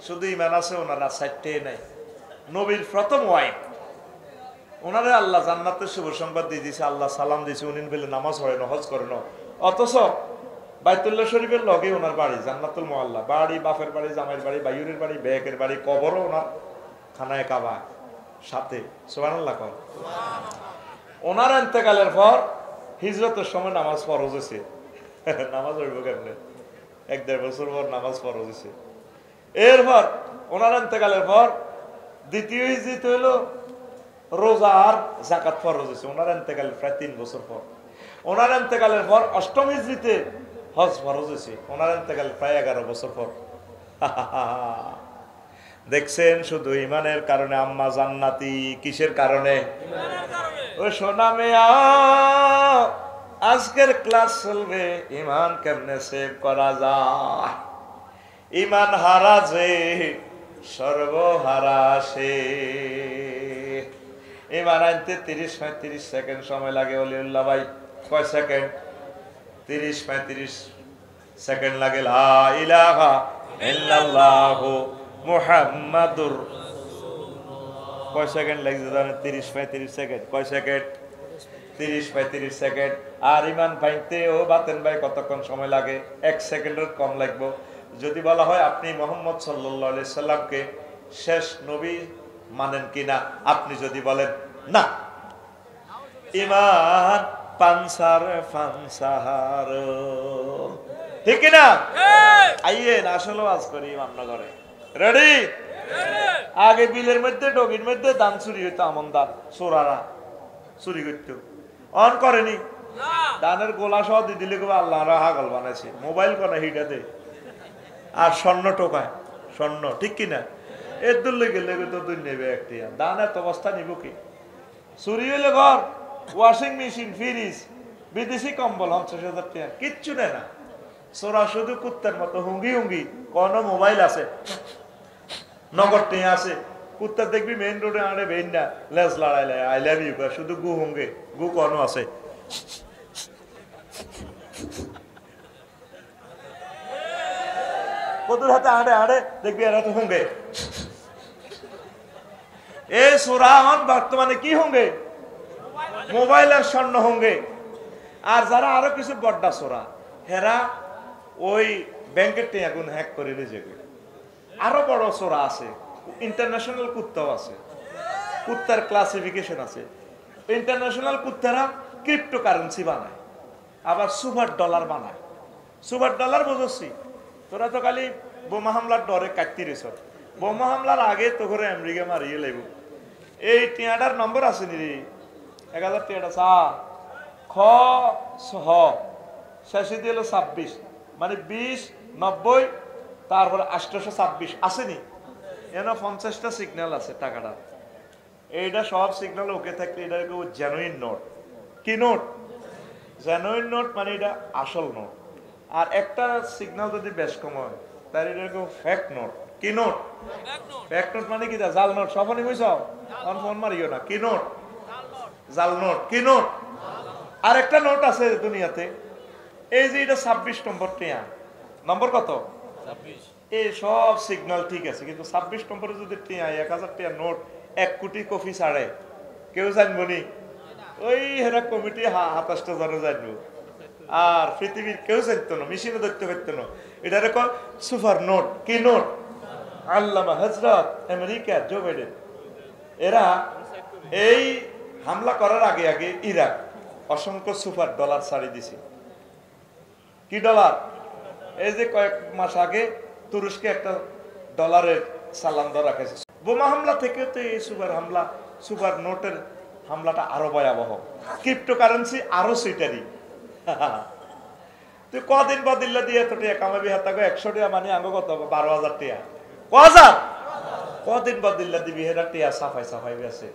শুধু ইমান আছে ওনারা 4টে নাই। নবীর প্রথম ওয়াইফ, ওনারে আল্লাহ জান্নাতের শুভ সংবাদ দিয়ে দিয়েছে, আল্লাহ সালাম দিয়েছে, উনি বলে নামাজ পড়ে না, হজ করে না, অথচ বাইতুল্লাহ শরীফের লগে ওনার বাড়ি, জান্নাতুল মুআল্লা, বাড়ি, বাপের বাড়ি, জামাইয়ের বাড়ি, বাইরের বাড়ি, বেকের বাড়ি, কবরও ওনার খানায় কাবা সাথে, সুবহানাল্লাহ কর। ওনার ইন্তেকালের পর হিজরতের সময় নামাজ ফরজ হয়েছে। নামাজ হইব কেমনে? 1-1.5 বছর পর নামাজ ফরজ হয়েছে। এরপর ওনার ইন্তেকালের পর দ্বিতীয় হিজরত হইল রোজা আর যাকাত ফরজ হয়েছে ওনার ইন্তেকালের প্রায় 3 বছর পর। ওনার ইন্তেকালের পর অষ্টম হিজরিতে হজ ফরজ হয়েছে ওনার ইন্তেকালের প্রায় 11 বছর পর। দেখছেন, শুধু ইমানের কারণে আম্মা জান্নাতি। কিসের কারণে? ও সোনা মেয়া, আজকের ক্লাস চলবে ইমান কেমনে সেভ করা যায়। ইমান হারা যে সর্বহারা সে। ইমান আনতে 30-35 সেকেন্ড সময় লাগে। ওলিউল্লাহ ভাই কয় সেকেন্ড? 30-35 সেকেন্ড লাগে। লা ইলাহা ইল্লাল্লাহু মুহাম্মাদুর। কয় সেকেন্ড লাগছে জানেন? 30-35 সেকেন্ড। কয় সেকেন্ড? 30-35 সেকেন্ড। আর ইমান পাইতে ও বাতেন ভাই কতক্ষণ সময় লাগে? 1 সেকেন্ডের কম লাগবে। যদি বলা হয় আপনি মুহাম্মদ সাল্লাল্লাহু আলাইহি সাল্লামকে শেষ নবী মানেন কিনা, আপনি যদি বলেন না, ইমান পানসার ফানসার, ঠিক কিনা? আইয়েন আসলে আজ করি ইমামনগরে। রেডি? আগে বিলের মধ্যে ডগির মধ্যে ধান চুরি হইতো, আমন ধান চোরারা চুরি করতো। অন করেনি, ধানের গোলা সহ দিয়ে দিলে আল্লাহ হাগল বানাইছে। মোবাইল কোনা হিটা দে আর স্বর্ণ টোকায়, স্বর্ণ, ঠিক কিনা? এর দূর লেগে লেগে তো দুই নেবে একটি দান। এত অবস্থা নিব কি? চুরি হইলে ঘর, ওয়াশিং মেশিন, ফ্রিজ, বিদেশি কম্বল 50,000 টাকা কিচ্ছু নেয় না। চোরা শুধু কুত্তার মতো হুঙ্গি হুঙ্গি। কোন মোবাইল আছে, নগদ টিয়া আছে, কুত্তা দেখবি মেইন রোডে আড়ে বেইন না লেজ লড়াইলে আই লাভ ইউ, শুধু গু হুঙ্গে। গু কোন আছে? কদুর হাতে আড়ে আড়ে দেখবি এরা তো হুঙ্গে। এ সোরা হন বর্তমানে কি হুঙ্গে? মোবাইলের স্বর্ণ হুঙ্গে। আর যারা আরো কিছু বড্ডা সোরা, হেরা ওই ব্যাংকের টিয়া গুণ হ্যাক করে নিজে। আরো বড় সোরা আছে, ইন্টারন্যাশনাল কুত্তাও আছে। কুত্তার ক্লাসিফিকেশন আছে। ইন্টারন্যাশনাল কুত্তারা ক্রিপ্টো কারেন্সি বানায়, আবার সুপার ডলার বানায়। সুপার ডলার বুঝছি? তোরা তো খালি বোমা হামলার ডরে কাটতি রেছ। বোমা হামলার আগে তো করে আমেরিকা মারিয়ে লাগব। এই টিয়াটার নম্বর আছে নি? 1000 টিয়াটা চা খ হ শেষে দিল 26, মানে 20, 90, তারপরে 826 আসেনি? এনে 50টা সিগন্যাল আছে টাকাটা। এইটা সব সিগন্যাল ওকে থাকলে এটা জেনুইন নোট। কি নোট? জেনুইন নোট, মানে এটা আসল নোট। আর একটা সিগন্যাল যদি বেশ কম হয় তার এটা ফেক নোট। কি নোট? ফেক নোট মানে কি? জাল নোট। সফনি বুঝছ? ফোন মারিও না। কি নোট? জাল নোট। কি নোট? আর একটা নোট আছে দুনিয়াতে, এই যে এটা 26 নম্বর টিয়া। নম্বর কত? 26। এই সব সিগন্যাল ঠিক আছে, কিন্তু 26 নম্বরে যদি টিয়া 1000 টিয়া নোট 1 কোটি কপি ছাড়ে, কেউ জানবো নি? ওই হেরা কমিটি 27টা জনে জানবো। আর পৃথিবীর কেউ জানতো না, মেশিনে ধরতে পারতো না। এটা রেকর্ড সুপার নোট। কি নোট? আল্লামা হযরত আমেরিকা জো বাইডেন এরা এই হামলা করার আগে আগে ইরাক অসংখ্য সুপার ডলার ছাড়ি দিছে। কি ডলার? এই যে কয়েক মাস আগে তুরস্কে একটা ডলারের সালাম দেওয়া রাখেছে। বোমা হামলা থেকে তো এই সুপার হামলা, সুপার নোটের হামলাটা আরো ভয়াবহ। ক্রিপ্টো কারেন্সি আরো সুইটারি। তুই কদিন বদিল্লা দিয়ে তো টিয়া কামাবি হাত 100 টাকা, মানে আঙ্গ কত? 12,000 টাকা। কদিন বদিল্লা দিবি হেরা টিয়া সাফাই সাফাই আছে।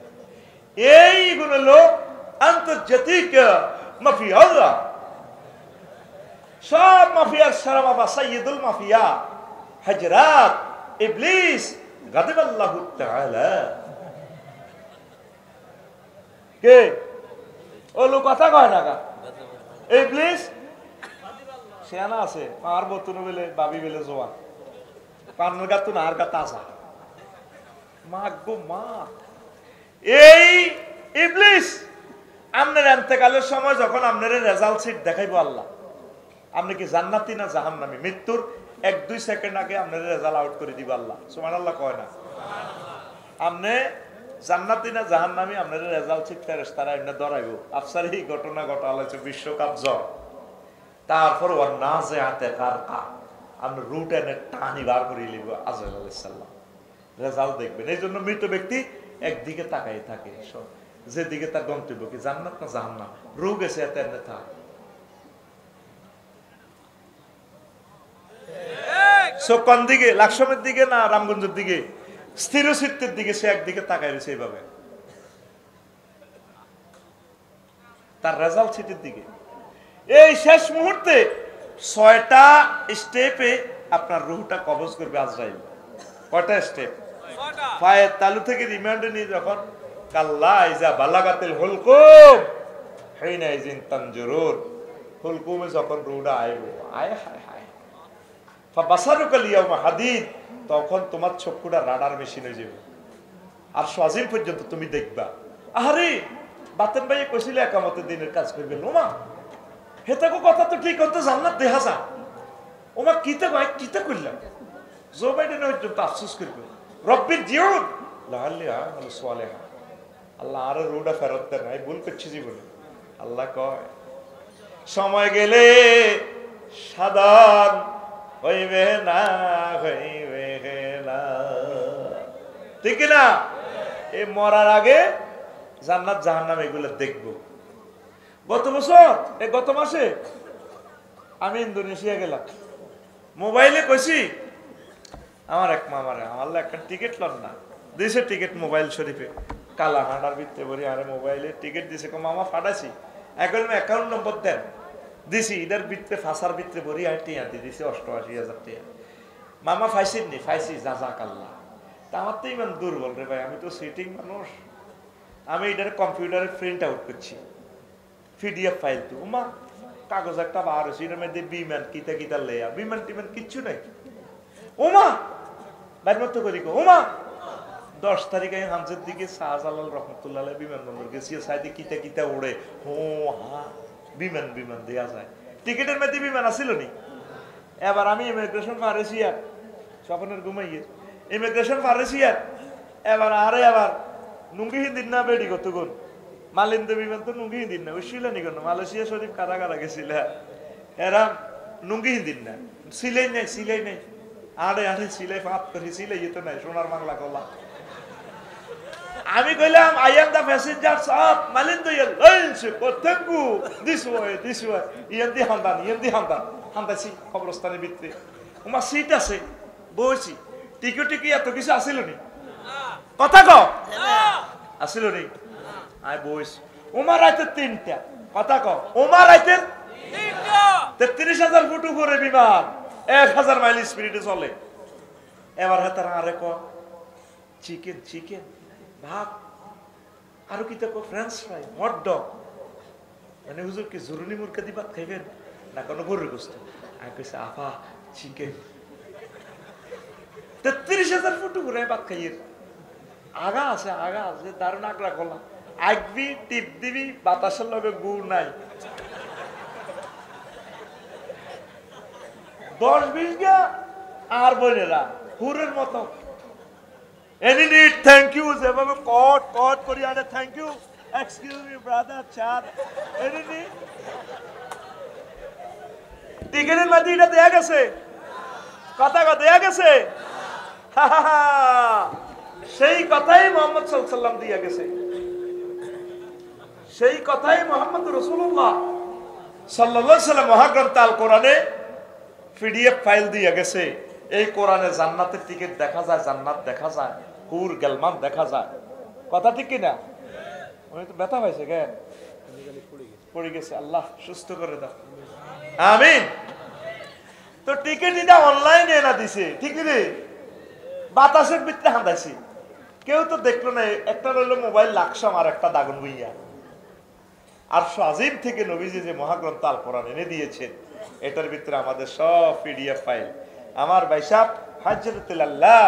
এইগুলো হলো আন্তর্জাতিক মাফিয়া। সব মাফিয়ার সারা বাবা সাইয়্যিদুল মাফিয়া হযরত ইবলিস গাদিবাল্লাহু তাআলা। কে? ও লোক কথা কয় না কা? ইবলিস সেনা আছে, আর বতুন বেলে বাবি বেলে জোয়ান, পানের গাত না আর গাত আসা মাগো মা। এই ইবলিস আপনার ইন্তেকালের সময় যখন আপনার রেজাল্ট শিট দেখাইবো আল্লাহ, আপনি কি জান্নাতি না জাহান্নামী, মৃত্যুর 1-2 সেকেন্ড আগে আপনার রেজাল্ট আউট করে দিব আল্লাহ। সুবহানাল্লাহ কয় না? আমনে জান্নাতি না জাহান্নামী আপনার রেজাল্ট ঠিক ফেরেশতারা এমনি ধরাইব। আফসার এই ঘটনা ঘটালেছে বিশ্বকাপ জ্বর, তারপর ওর না যে হাতে কারকা আমরা রুট এনে টানি বার করে লিব আজরাইল আলাইহিস সালাম রেজাল্ট দেখবেন। এই জন্য মৃত ব্যক্তি একদিকে তাকাই থাকে, যেদিকে তার গন্তব্য কি জান্নাত না জাহান্নাম, রু গেছে এত এনে থাক। কোন দিকে, লাকসমের দিকে না রামগঞ্জের দিকে, স্থিরচিত্তের দিকে সে একদিকে তাকাই রয়েছে এইভাবে, তার রেজাল্ট সিটের দিকে। এই শেষ মুহূর্তে 6টা স্টেপে আপনার রুহটা কবজ করবে আজরাইল। কয়টা স্টেপ? পায়ের তালু থেকে রিমান্ডে নিয়ে যখন কাল্লা ইজা বালাগাতিল হুলকুম হিনা ইজিন তানজুরুন, হুলকুমে যখন রুহটা আইব, আয় হায় হায় ফাবাসারুকাল ইয়াউমা হাদিদ, তখন তোমার চক্ষুটা রাডার মেশিন হয়ে যাবে, আর সাজিম পর্যন্ত তুমি দেখবা। আরে বাতেন ভাই কইছিল একামতের দিনের কাজ করবে, ওমা হেতাকো কথা তো ঠিক হতো, জান্নাত দেখা যা, ওমা কিতে ভাই কিতে করলাম, জো বাইডেন পর্যন্ত আফসোস করবে, রব্বির জিউন লাআল্লি আমালু সালিহা, আল্লাহ আর রুডা ফেরত দেন, আমি ভুল করছি জীবনে। আল্লাহ কয় সময় গেলে সাধারণ হইবে না, হইবে না, ঠিক না? এই মরার আগে জান্নাত জাহান্নাম এগুলো দেখবো। গত বছর গত মাসে আমি ইন্দোনেশিয়া গেলাম, মোবাইলে কইছি আমার এক মামারে আমার একটা টিকিট লন না দিয়েছে, টিকিট মোবাইল শরীফে কালা হাঁটার ভিতরে বলি, আরে মোবাইলে টিকিট দিছে, মামা ফাটাছি, এখন অ্যাকাউন্ট নম্বর দেন, দিছি এটার ভিতরে ফাঁসার ভিতরে বলি আর টিয়া দিয়ে দিছি 88,000 টাকা। মামা ফাইসিন নি, ফাইসি জাজাক আল্লাহ। তা আমার তো ইমান দুর্বল রে ভাই, আমি তো সিটিং মানুষ, আমি এটার কম্পিউটারে প্রিন্ট আউট করছি, পিডিএফ ফাইল তো ওমা কাগজ একটা বার হয়েছে, এটার মধ্যে বিমান কিতা কিতা লেয়া, বিমান টিমান কিচ্ছু নাই, ওমা বাইর মতো করি ওমা 10 তারিখে হামজের দিকে শাহজালাল রহমতুল্লাহ বিমানবন্দর গেছি, সাইডে কিতা কিতা উড়ে, হো হা বিমান বিমান দেয়া যায়, টিকিটের মধ্যে বিমান আসিল নি। এবার আমি ইমিগ্রেশন পারেছি আর স্বপ্নের ঘুমাইয়ে ইমিগ্রেশন পারেছি আর এবার আবার নুঙ্গি হিন্দিন না বেড়ি কত গুণ মালিন্দ বিমান তো নুঙ্গি হিন্দিন না, ওই শিলানি কেন মালয়েশিয়া শরীফ কারা কারা গেছিল এরা নুঙ্গি হিন্দিন না, সিলাই নাই সিলাই নাই, আরে আরে সিলাই ফাপ করি, সিলাই যেত নাই, সোনার বাংলা কলা। আমি কইলাম I am the passenger of Malindo airlines, thank you, this way ইয়ান্দি হামদান হামদাছি কবরস্থানের ভিতরে, আমার সিট আছে বসি, টিকি টিকি এত কিছু আসিল নি, কথা কও আসিল নি, আই বইছি ওমার রাইতের 3টা, কথা কও ওমার রাইতের 33,000 ফুট উপরে বিমান, 1000 মাইল স্পিডে চলে। এবার হাতার আরে ক চিকেন চিকেন ভাত, আরো কি দেখো ফ্রেঞ্চ ফ্রাই, হট ডগ, মানে হুজুর কি জরুরি মুরগি দি ভাত খাইবেন না কোনো গরুর গোস্ত, আমি কইছি আফা চিকেন। 33,000 ফুট উপরে ভাত খাইয়ের আগা আছে দারুণ আগলা কলা, আগবি টিপ দিবি, বাতাসের লগে গুড় নাই, 10-20 গা আর বোনেরা হুরের মতো এনি নিড থ্যাংক ইউ যেভাবে কট করি, আরে thank you excuse me brother চার এনি নিড। টিকেটের মধ্যে এটা দেয়া গেছে, কথা দেয়া গেছে, সেই কথাই মোহাম্মদ সাল্লাল্লাহু আলাইহি ওয়াসাল্লাম দিয়া গেছে, সেই কথাই মুহাম্মদ রাসূলুল্লাহ সাল্লাল্লাহু আলাইহি ওয়াসাল্লাম মহাগ্রন্থ আল কোরআনে পিডিএফ ফাইল দিয়া গেছে। এই কোরআনে জান্নাতের টিকিট দেখা যায়, জান্নাত দেখা যায়, হুর গেলমান দেখা যায়, কথা ঠিক কিনা? উনি তো ব্যথা পাইছে কেন, পড়ে গেছে, আল্লাহ সুস্থ করে দাও আমিন। তো টিকিট এটা অনলাইনে এনে দিছে, ঠিক রে, বাতাসের ভিতরে হাঁদাইছি, কেউ তো দেখলো না, একটা রইল মোবাইল লাকসাম আর একটা দাগন বইয়া। আর আজিম থেকে নবীজি যে মহাগ্রন্থ আল কোরআন এনে দিয়েছেন, এটার ভিতরে আমাদের সব পিডিএফ ফাইল। আমার ভাই সাহেব হাজরতুল আল্লাহ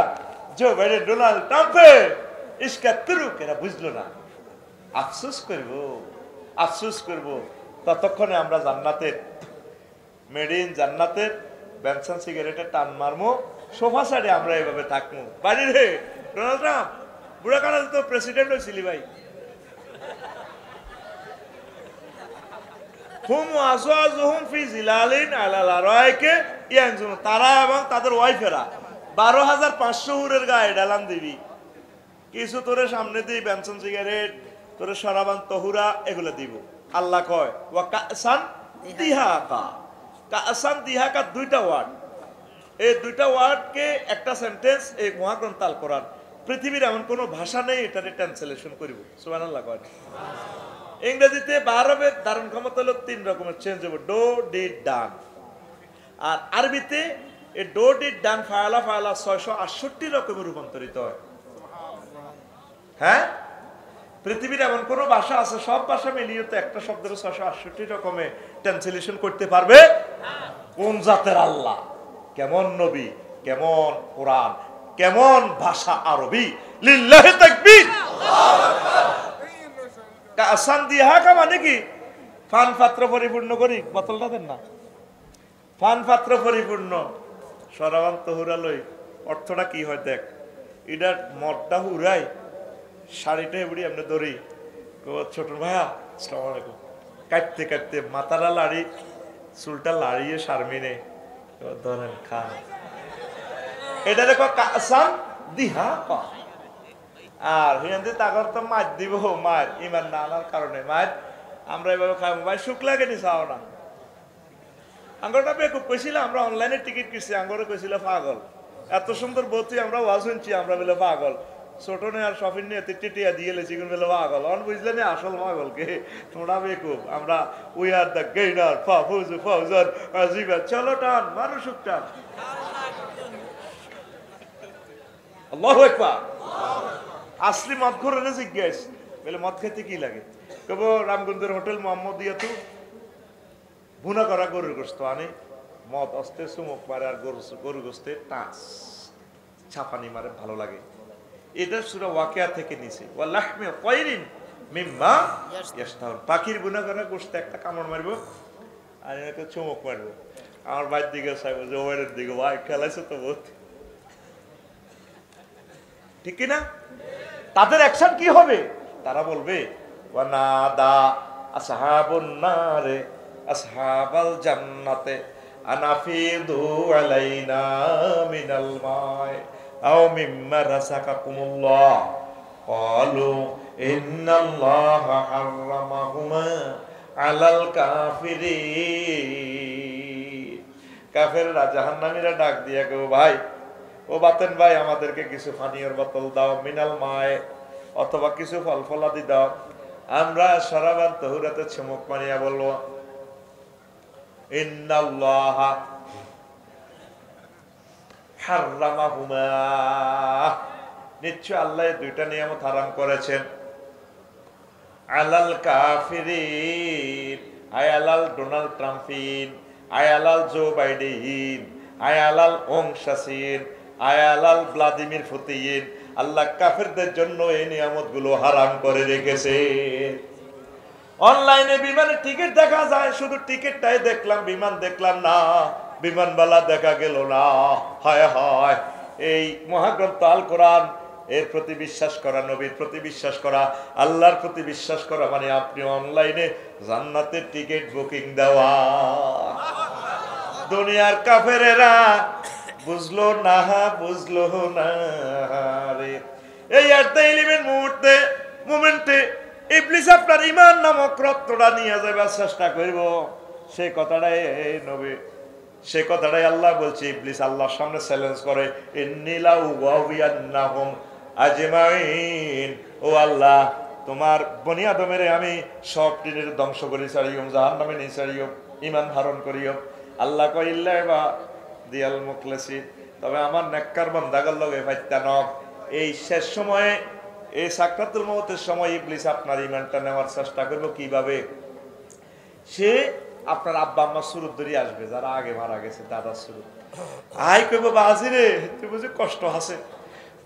জো বাইডেন ডোনাল্ড ট্রাম্পে ইসকা তুরুক এরা বুঝলো না, আফসোস করব। ততক্ষণে আমরা জান্নাতের মেডিন জান্নাতের বেনসন সিগারেটে টান মারমো, সোফা সাইডে আমরা এভাবে থাকবো, বাড়ি রে ডোনাল্ড ট্রাম্প বুড়া কানাল তো প্রেসিডেন্ট হয়েছিলি ভাই। তারা এবং তাদের ওয়াইফেরা 12,500 হুরের গায়ে ডালান দিবি। কিছু তোরে সামনে দিই বেনসন সিগারেট, তোরে সরাবান তহুরা এগুলো দিব। আল্লাহ কয় ওয়া কাসান দিহাকা। কাসান দিহাকা দুইটা ওয়ার্ড, এই দুইটা ওয়ার্ডকে একটা সেন্টেন্স এই মহাগ্রন্থ আল কোরআন। পৃথিবীর এমন কোনো ভাষা নেই এটারে ট্রান্সলেশন করিব। সুবহানাল্লাহ কয়। ইংরেজিতে বা আরবের ধারণ ক্ষমতা হলো 3 রকমের চেঞ্জ হবে, ডো ডিড ডান। আর আরবিতে এই ডো ডিড ডান ফায়ালা ফায়ালা 668 রকমের রূপান্তরিত হয়। হ্যাঁ, পৃথিবীর এমন কোন ভাষা আছে সব ভাষা মিলিয়ে তো একটা শব্দের 668 রকমের ট্রান্সলেশন করতে পারবে? কোন জাতের আল্লাহ, কেমন নবী, কেমন কোরআন, কেমন ভাষা আরবি। লিল্লাহি তাকবীর। কাসান দিহাকা মানে কি? ফান পাত্র পরিপূর্ণ করি, বোতলটা দেন না। ফান পাত্র পরিপূর্ণ সরাবান্ত হুরালই। অর্থটা কি হয় দেখ, এটার মদটা হুরাই, শাড়িটা এমনি এমনি ধরি। ছোট ভাইয়া আসসালামু আলাইকুম, কাটতে কাটতে মাথাটা লাড়ি, চুলটা লাড়িয়ে শারমিনে ধরেন খান। এটা দেখো কাসান দিহাকা। আর হিন্দি তাগর তো মাছ দিব, মাছ ইমান না আনার কারণে মাছ আমরা এভাবে খাবো। ভাই শুক্লা কেটে চাও না। আঙ্গরটা বেকুব কইছিল, আমরা অনলাইনে টিকিট কিনছি, আঙ্গরে কইছিল পাগল। এত সুন্দর বলছি আমরা ওয়াজ শুনছি, আমরা বলে পাগল। ছোট নে আর শপিং নিয়ে টিটিয়া দিয়ে লেছি বলে পাগল। অন বুঝলে না আসল পাগলকে, তোমরা বেকুব। আমরা উই আর দ্য গেইনার ফাউজার আজিবা। চলো টান, মারো সুখ টান। আল্লাহু আকবার। আসলি মদ ঘুরে জিজ্ঞেস বলে মদ খেতে কি লাগে? কব রামগঞ্জের হোটেল মোহাম্মদিয়া তো ভুনা করা গরুর গোস্ত আনে, মদ অস্তে চুমুক মারে আর গরু গোস্তে টাচ ছাপানি মারে, ভালো লাগে। এটা সূরা ওয়াকিয়া থেকে নিছে। ওয়া লাহমি তায়রিন মিম্মা ইয়াশতাহুন। পাখির ভুনা করা গোস্ত একটা কামড় মারবো আর একটা চুমুক মারবো। আমার ভাইয়ের দিকে চাইবো যে ওয়ারের দিকে, ভাই খেলাইছে তো বহুত। ঠিক কিনা? তাদের অ্যাকশন কি হবে? তারা বলবে ওয়ানাদা আসহাবুন নারে আসহাবাল জান্নাতে আনাফিদু আলাইনা মিনাল মাই আও মিম্মা রাযাকাকুমুল্লাহ ক্বালু ইন্নাল্লাহা হারামাহুমা আলাল কাফিরিন। কাফেররা জাহান্নামীরা ডাক দিয়া কও, ভাই ও বাতেন ভাই আমাদেরকে কিছু পানীয়র বোতল দাও, মিনাল মায়, অথবা কিছু ফল ফলাদি দাও। আমরা সরাবান তহুরাতে চুমুক মারিয়া বলবো ইন্নাল্লাহা হারামাহুমা, নিশ্চয় আল্লাহ দুইটা নিয়ামত হারাম করেছেন। আলাল কাফিরিন, আয় আলাল ডোনাল্ড ট্রাম্পিন, আয় আলাল জো বাইডেন, আয় আলাল ওং শাসিন, আয়ালাল ভ্লাদিমির পুতিন। আল্লাহ কাফেরদের জন্য এই নিয়ামতগুলো হারাম করে রেখেছে। অনলাইনে বিমানের টিকিট দেখা যায়, শুধু টিকিটটাই দেখলাম, বিমান দেখলাম না, বিমানবালা দেখা গেল না। হায় হায়, এই মহাগ্রন্থ আল কোরআন এর প্রতি বিশ্বাস করা, নবীর প্রতি বিশ্বাস করা, আল্লাহর প্রতি বিশ্বাস করা মানে আপনি অনলাইনে জান্নাতের টিকিট বুকিং দেওয়া। দুনিয়ার কাফেরেরা বুঝলো না, বুঝলো না রে। এই আর্দাইলিমের মুহূর্তে মোমেন্টে ইবলিস আপনার ঈমান নামক রত্নটা নিয়ে যাবার চেষ্টা করব। সেই কথাটাই নবী, সেই কথাটাই আল্লাহ বলছে। ইবলিস আল্লাহর সামনে চ্যালেঞ্জ করে, ইন্নিলা উগাউবিয়ান্নাহুম আজমাইন। ও আল্লাহ, তোমার বনি আদমের আমি সব টিনের ধ্বংস করি ছাড়িও, জাহান্নামে নিয়ে ছাড়িও, ঈমান ধারণ করিও। আল্লাহ কয় ইল্লা বা দিয়াল মুখলেসি, তবে আমার নেককার বান্দাগার লগে ফাইত্যা নক। এই শেষ সময়ে, এই সাকরাতুল মউতের সময় ইবলিস আপনার ঈমানটা নেওয়ার চেষ্টা করবে। কিভাবে? সে আপনার আব্বা আম্মা সুরত ধরে আসবে, যারা আগে মারা গেছে, দাদার সুরত। আই কইব বাজি রে, তুই বুঝি কষ্ট আছে।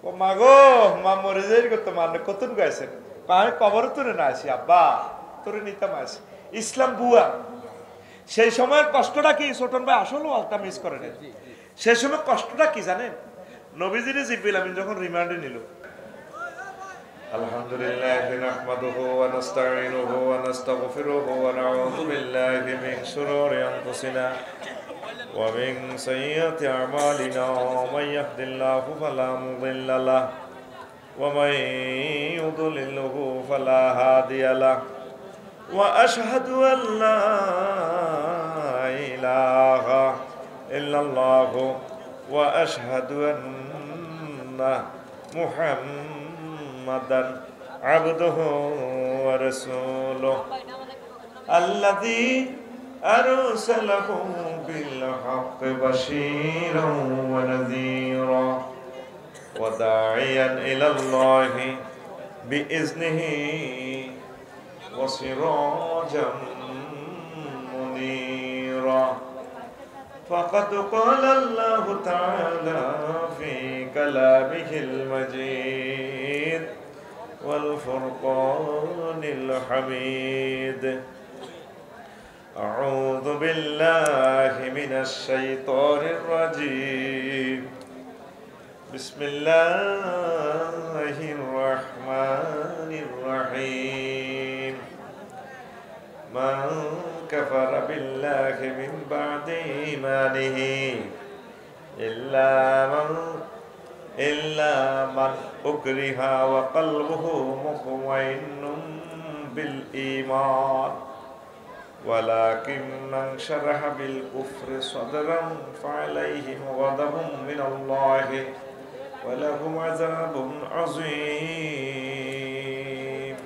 ও মা গো, মা মরে যাই করতো, মানে কতন গাইছেন, আমি কবরে তোরে না আসি, আব্বা তোরে নিতাম আসি। ইসলাম বুয়া। সেই সময়ের কষ্টটা কি ছোটন ভাই আসলে আলটা মিস করে নেন। সেই সময় কষ্টটা কি জানেন? নবীজির জিবরিল আমিন যখন রিমান্ডে নিল, الحمد لله نحمده ونستعينه ونستغفره ونعوذ بالله من شرور أنفسنا ومن سيئات أعمالنا من يهد الله فلا مضل له ومن يضلله فلا هادي له وأشهد أن لا إله إلا الله وأشهد أن محمدا عبده ورسوله الذي أرسله بالحق بشيرا ونذيرا وداعيا إلى الله بإذنه وسراجا منيرا فقد قال الله تعالى في كلامه المجيد والفرقان الحميد أعوذ بالله من الشيطان الرجيم بسم الله الرحمن الرحيم من كفر بالله من بعد إيمانه إلا من أكره وقلبه مطمئن بالإيمان ولكن من شرح بالكفر صدرا فعليهم غضب من الله ولهم عذاب عظيم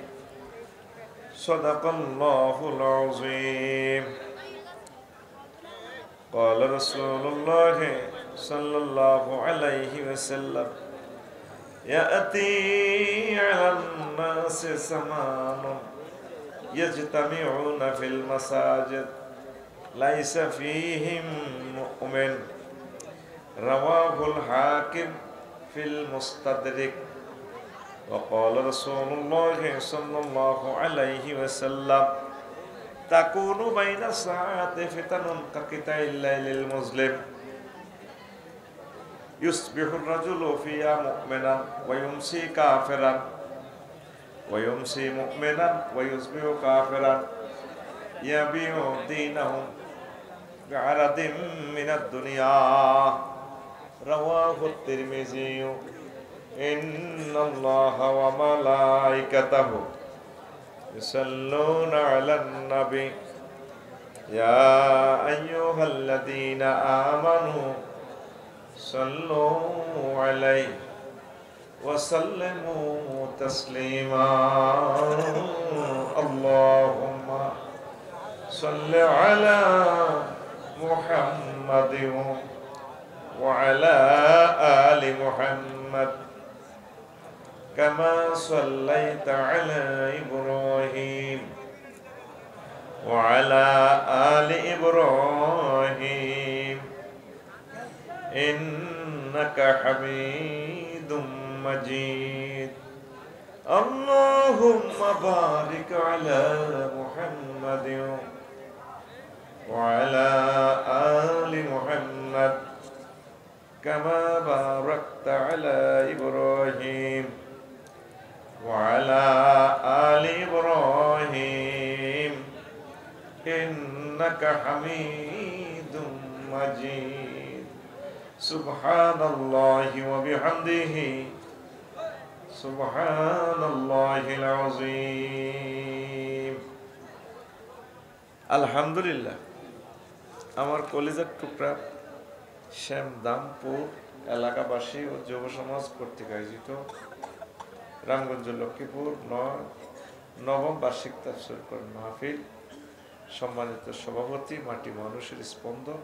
صدق الله العظيم قال رسول الله صلى الله عليه وسلم يأتي على الناس زمان يجتمعون في المساجد ليس فيهم مؤمن رواه الحاكم في المستدرك وقال رسول الله صلى الله عليه وسلم تكون بين الساعات فتن كقطع الليل المظلم يصبح الرجل فيها مؤمنا ويمسي كافرا ويمسي مؤمنا ويصبح كافرا يبيع دينه بعرض من الدنيا رواه الترمذي إن الله وملائكته يصلون على النبي يا أيها الذين آمنوا صلوا عليه وسلموا تسليما اللهم صل على محمد وعلى آل محمد كما صليت على إبراهيم وعلى آل إبراهيم إنك حميد مجيد اللهم بارك على محمد وعلى آل محمد كما باركت على إبراهيم وعلى آل إبراهيم إنك حميد مجيد سبحان الله وبحمده سبحان الله العظيم আলহামদুলিল্লাহ আমার কলিজার টুকরা শ্যামদামপুর এলাকাবাসী ও যুব সমাজ কর্তৃক আয়োজিত রামগঞ্জ লক্ষ্মীপুর নবম বার্ষিক তাফসীর কোরআন মাহফিল সম্মানিত সভাপতি মাটি মানুষের স্পন্দন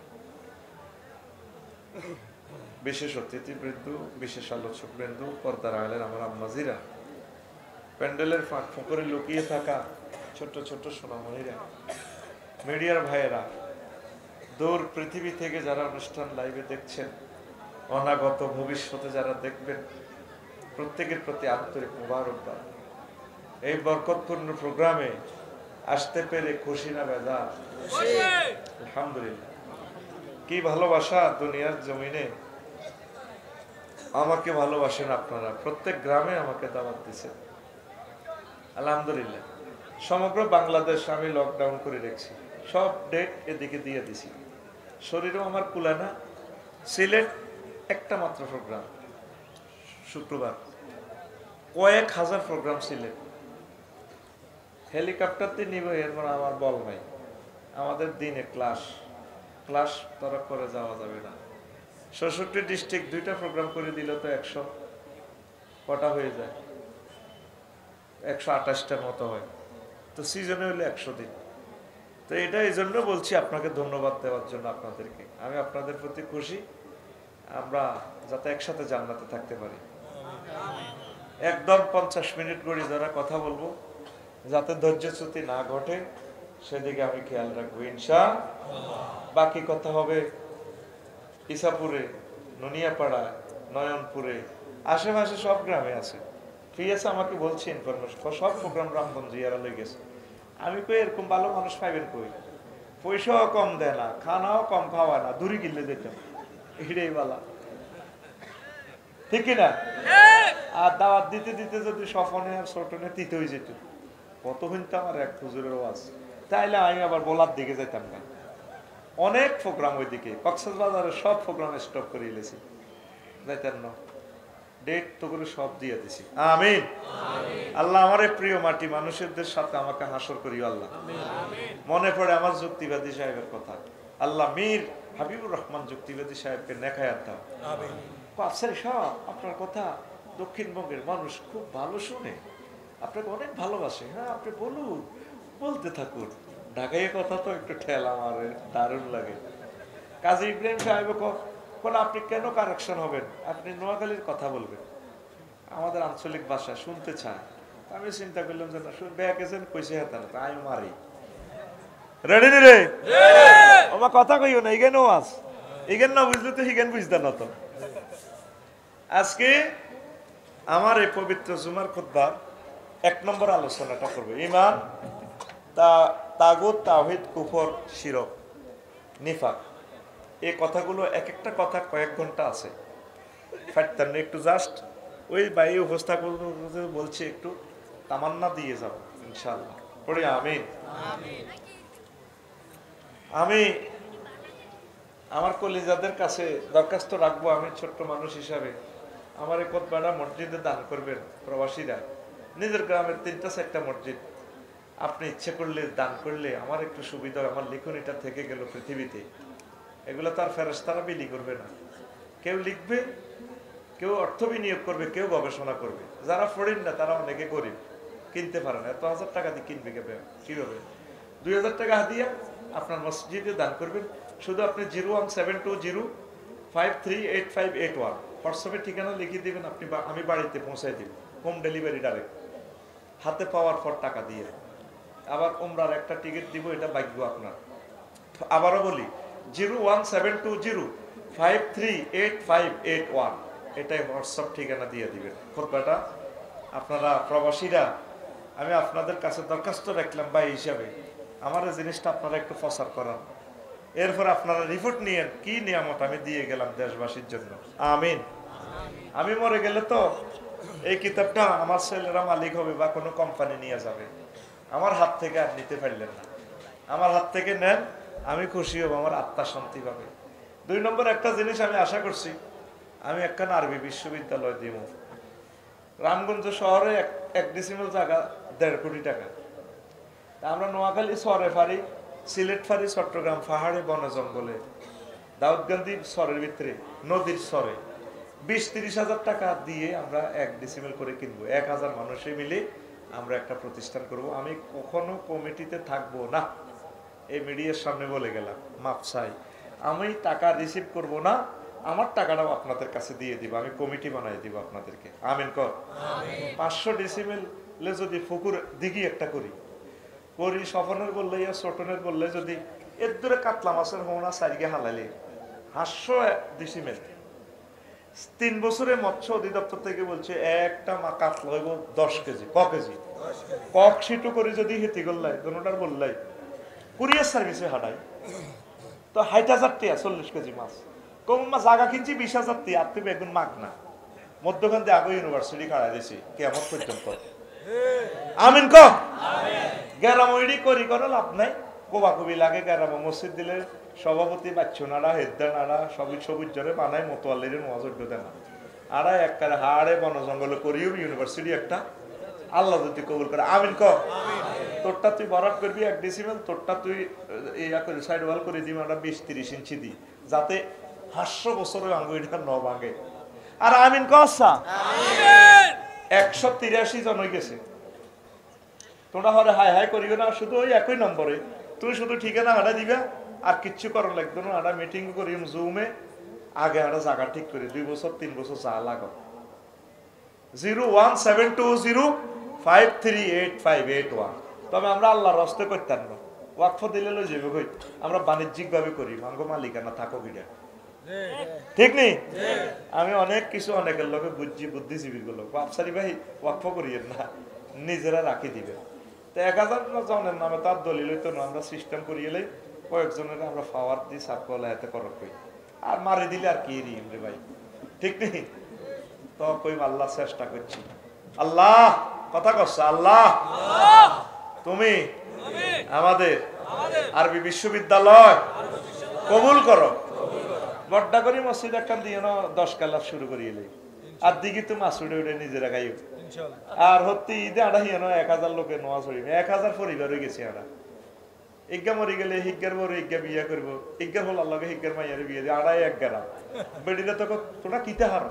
বিশেষ অতিথিবৃন্দ বিশেষ আলোচকবৃন্দ পর্দার আড়ালের আমার আম্মাজিরা প্যান্ডেলের ফাঁক ফোকরে লুকিয়ে থাকা ছোট্ট ছোট্ট সোনামণিরা মিডিয়ার ভাইয়েরা দূর পৃথিবী থেকে যারা অনুষ্ঠান লাইভে দেখছেন অনাগত ভবিষ্যতে যারা দেখবেন প্রত্যেকের প্রতি আন্তরিক মুবারকবাদ এই বরকতপূর্ণ প্রোগ্রামে আসতে পেরে খুশি না বেজার আলহামদুলিল্লাহ কি ভালোবাসা দুনিয়ার জমিনে আমাকে ভালোবাসেন আপনারা প্রত্যেক গ্রামে আমাকে দাওয়াত দিয়েছেন আলহামদুলিল্লাহ সমগ্র বাংলাদেশ আমি লকডাউন করে রেখেছি, সব ডেট এদিকে দিয়ে দিছি। শরীরও আমার কুলায় না। সিলেট একটা মাত্র প্রোগ্রাম শুক্রবার, কয়েক হাজার প্রোগ্রাম সিলেট, হেলিকপ্টারতে নিবে এর মানে আমার বল নাই। আমাদের দিনে ক্লাস তরক করে যাওয়া যাবে না। ৬৬ ডিস্ট্রিক্ট 2টা প্রোগ্রাম করে দিল তো 100 কটা হয়ে যায়, 128টার মতো হয়। তো সিজনে হলে 100 দিন। তো এটা এই জন্য বলছি আপনাকে ধন্যবাদ দেওয়ার জন্য আপনাদেরকে। আমি আপনাদের প্রতি খুশি, আমরা যাতে একসাথে জান্নাতে থাকতে পারি। একদম 50 মিনিট করে যারা কথা বলবো, যাতে ধৈর্যচ্যুতি না ঘটে সেদিকে আমি খেয়াল রাখবো ইনশাআল্লাহ। বাকি কথা হবে ইসাপুরে, নুনিয়াপাড়া, নয়নপুরে, আশেপাশে সব গ্রামে আছে। পিএস আমাকে বলছে ইনফরমেশন সব প্রোগ্রাম রামগঞ্জ ইয়ারা লই গেছে। আমি কই এরকম ভালো মানুষ পাইবেন কই, পয়সাও কম দেয় না, খানাও কম খাওয়ায় না, দূরে গিলে যেতাম, এটাই বালা, ঠিক কিনা? আর দাওয়াত দিতে দিতে যদি সফনে আর ছোটনে তিতে হয়ে যেত, কত হইতাম আর এক হুজুরের ওয়াজ, তাইলে আমি আবার বলার দিকে যেতাম না। অনেক প্রোগ্রাম ওইদিকে কক্সবাজারের সব প্রোগ্রাম স্টপ করে এলেছি, যাইতেন না, ডেট তো করে সব দিয়ে দিছি। আমিন। আল্লাহ আমার প্রিয় মাটি মানুষদের সাথে আমাকে হাসর করিও আল্লাহ। মনে পড়ে আমার যুক্তিবাদী সাহেবের কথা, আল্লাহ মীর হাবিবুর রহমান যুক্তিবাদী সাহেবকে নেখায়াত দাও। আফসারি সাহেব, আপনার কথা দক্ষিণবঙ্গের মানুষ খুব ভালো শুনে, আপনাকে অনেক ভালোবাসে। হ্যাঁ আপনি বলুন, বলতে থাকুন। ঢাকাইয়ের কথা তো একটু ঠেলা মারে, দারুণ লাগে। কাজী ইব্রাহিম সাহেব কোন আপনি কেন কারেকশন হবেন, আপনি নোয়াখালীর কথা বলবেন, আমাদের আঞ্চলিক ভাষা শুনতে চায়। আমি চিন্তা করলাম যে না শুন ব্যাকেছেন কইছে হাতে না, আমি মারি রেডি রে আমার কথা কইও না, ইগেনও আস ইগেন না বুঝলে তো হিগেন বুঝতেন না। তো আজকে আমার এই পবিত্র জুমার খুতবার 1 নম্বর আলোচনাটা করবো ঈমান, তাগুত, তাওহীদ, কুফর, শিরক, নিফাক। এই কথাগুলো এক একটা কথা কয়েক ঘন্টা আছে, ফাটতাম না, একটু জাস্ট ওই বাইরে উপস্থাপন বলছি একটু তামান্না দিয়ে যাব ইনশাআল্লাহ। পড়ি আমিন। আমি আমার কলিজাদের কাছে দরখাস্ত রাখবো, আমি ছোট্ট মানুষ হিসাবে, আমার এই খুতবাটা মসজিদে দান করবেন প্রবাসীরা। নিজের গ্রামের 3টা-4টা মসজিদ আপনি ইচ্ছে করলে দান করলে আমার একটু সুবিধা, আমার লিখনিটা থেকে গেল পৃথিবীতে। এগুলো তার ফেরেশতারা বিলি করবে না, কেউ লিখবে, কেউ অর্থ বিনিয়োগ করবে, কেউ গবেষণা করবে। যারা পড়েন না তারা অনেকে গরিব, কিনতে পারে না। এত 1000 টাকা দিয়ে কিনবে কিভাবে? 2000 টাকা দিয়ে আপনার মসজিদে দান করবেন। শুধু আপনি 01720538581 হোয়াটসঅ্যাপে ঠিকানা লিখে দিবেন, আমি বাড়িতে পৌঁছাই দিব, হোম ডেলিভারি ডাইরেক্ট, হাতে পাওয়ার পর টাকা দিয়ে। আবার উমরার একটা টিকিট দিব, এটা ভাগ্য আপনার। আবারও বলি 01720538581, এটাই হোয়াটসঅ্যাপ ঠিকানা দিয়ে দিবেন। খুতবাটা আপনারা প্রবাসীরা, আমি আপনাদের কাছে দরখাস্ত রাখলাম ভাই হিসাবে, আমার এই জিনিসটা আপনারা একটু প্রচার করান। এরপর আপনারা রিপোর্ট নিয়েন কি নিয়ামত আমি দিয়ে গেলাম দেশবাসীর জন্য। আমিন। আমি মরে গেলে তো এই কিতাবটা আমার ছেলেরা মালিক হবে বা কোনো কোম্পানি নিয়ে যাবে, আমার হাত থেকে আর নিতে পারলেন না। আমার হাত থেকে নেন, আমি খুশি হব, আমার আত্মা শান্তি পাবে। 2 নম্বর একটা জিনিস আমি আশা করছি, আমি একখান আরবি বিশ্ববিদ্যালয় দিব রামগঞ্জ শহরে, 1 ডিসিমেল জায়গা 1.5 কোটি টাকা। আমরা নোয়াখালী শহরে ফারি, সিলেট ফারি, চট্টগ্রাম পাহাড়ে, বনে জঙ্গলে, দাউদকান্দি শহরের ভিতরে, নদীর শহরে 20-30 হাজার টাকা দিয়ে আমরা 1 ডিসিমেল করে কিনবো। 1000 মানুষে মিলে আমরা একটা প্রতিষ্ঠান করব। আমি কখনো কমিটিতে থাকবো না, এই মিডিয়ার সামনে বলে গেলাম, মাপ চাই। আমি টাকা রিসিভ করব না, আমার টাকাটাও আপনাদের কাছে দিয়ে দিব, আমি কমিটি বানাই দিব আপনাদেরকে। আমিন কর। 500 ডিসিমেলে যদি পুকুর দিঘি একটা করি, স্বপনের বললে ছোটনের বললে যদি এর দূরে কাতলা মাছের হোনা সাইডে হালালে 500 ডিসিমেল, 3 বছরে মৎস্য অধিদপ্তর থেকে বলছে একটা কাতলা হইব 10 কেজি, কেজি কক সিটু করে যদি হেতি করলাই দোনোটার বললাই কুরিয়ার সার্ভিসে হাঁটাই তো 60,000 টাকা 40 কেজি মাছ। কম মাছ জায়গা কিনছি 20,000 টাকা, আর তুমি একদিন মাগ না মধ্যখান দিয়ে আগে ইউনিভার্সিটি খাড়াই দিয়েছি কেমন পর্যন্ত। আমিন ক গ্যারাম ওইডি করি করে লাভ নাই, কোবাকুবি লাগে। গ্যারাম মসজিদ দিলে সভাপতি বাচ্চু নাড়া হেদ্দা নাড়া সবুজ সবুজ জরে বানায় মতোয়াল্লির মহাজন্য দেয় না। আরা একবারে হাড়ে বন জঙ্গলে করিও ইউনিভার্সিটি একটা, আল্লাহ যদি কবুল করে। আমিন ক তোরটা তুই বরাদ করবি 1 ডেসিমেল, তোরটা তুই ইয়া করে সাইড ওয়াল করে দিবি আমরা 20-30 ইঞ্চি দিই, যাতে 500 বছরের আঙ্গুইটা ন ভাঙে। আর আমিন ক আচ্ছা 183 জন হয়ে গেছে। তোমরা হরে হাই হাই করিও না, শুধু ওই একই নম্বরে তুই শুধু ঠিকানা হাঁটা দিবা, আর কিচ্ছু করার লাগবে না। হাঁটা মিটিং করি জুমে, আগে হাঁটা জায়গা ঠিক করি 2 বছর 3 বছর যা লাগো। 01720538581। তবে আমরা আল্লাহর রাস্তে করতাম না, ওয়াকফ দিলে লই যাবে কই, আমরা বাণিজ্যিক ভাবে করি, মাঙ্গো মালিকানা থাকো গিয়া, ঠিক নেই? আমি অনেক কিছু অনেকের লোকে বুঝছি, বুদ্ধিজীবী গুলো বাপসারি ভাই ওয়াকফ করিয়েন না, নিজেরা রাখি দিবে। তো 1000 জনের নামে তার দলিল হইতো না, আমরা সিস্টেম করিয়েলে কয়েকজনের আমরা পাওয়ার দিই সার্কল হাতে করক কই, আর মারি দিলে আর কি রিম রে ভাই, ঠিক নেই? তো কই আল্লাহ চেষ্টা করছি, আল্লাহ কথা কচ্ছে, আল্লাহ তুমি আমাদের আরবি বিশ্ববিদ্যালয় কবুল করো। বড্ডা করি মসজিদ একটা দিয়ে না 10 কালার শুরু করিয়ে এলে, আর দিকে তো মাসুড়ে উঠে নিজেরা খাইও। আর হতে ঈদে আড়া হিয়ানো 1000 লোকে নোয়া ছড়ি 1000 পরিবার হয়ে গেছে। আড়া ইজ্ঞা মরি গেলে হিজ্ঞার বড় ইজ্ঞা বিয়া করবো, ইজ্ঞার হল আল্লাহকে হিজ্ঞার মাইয়ারে বিয়ে দিয়ে আড়াই 11 বেডিরা তো তোরা কিতে হারো,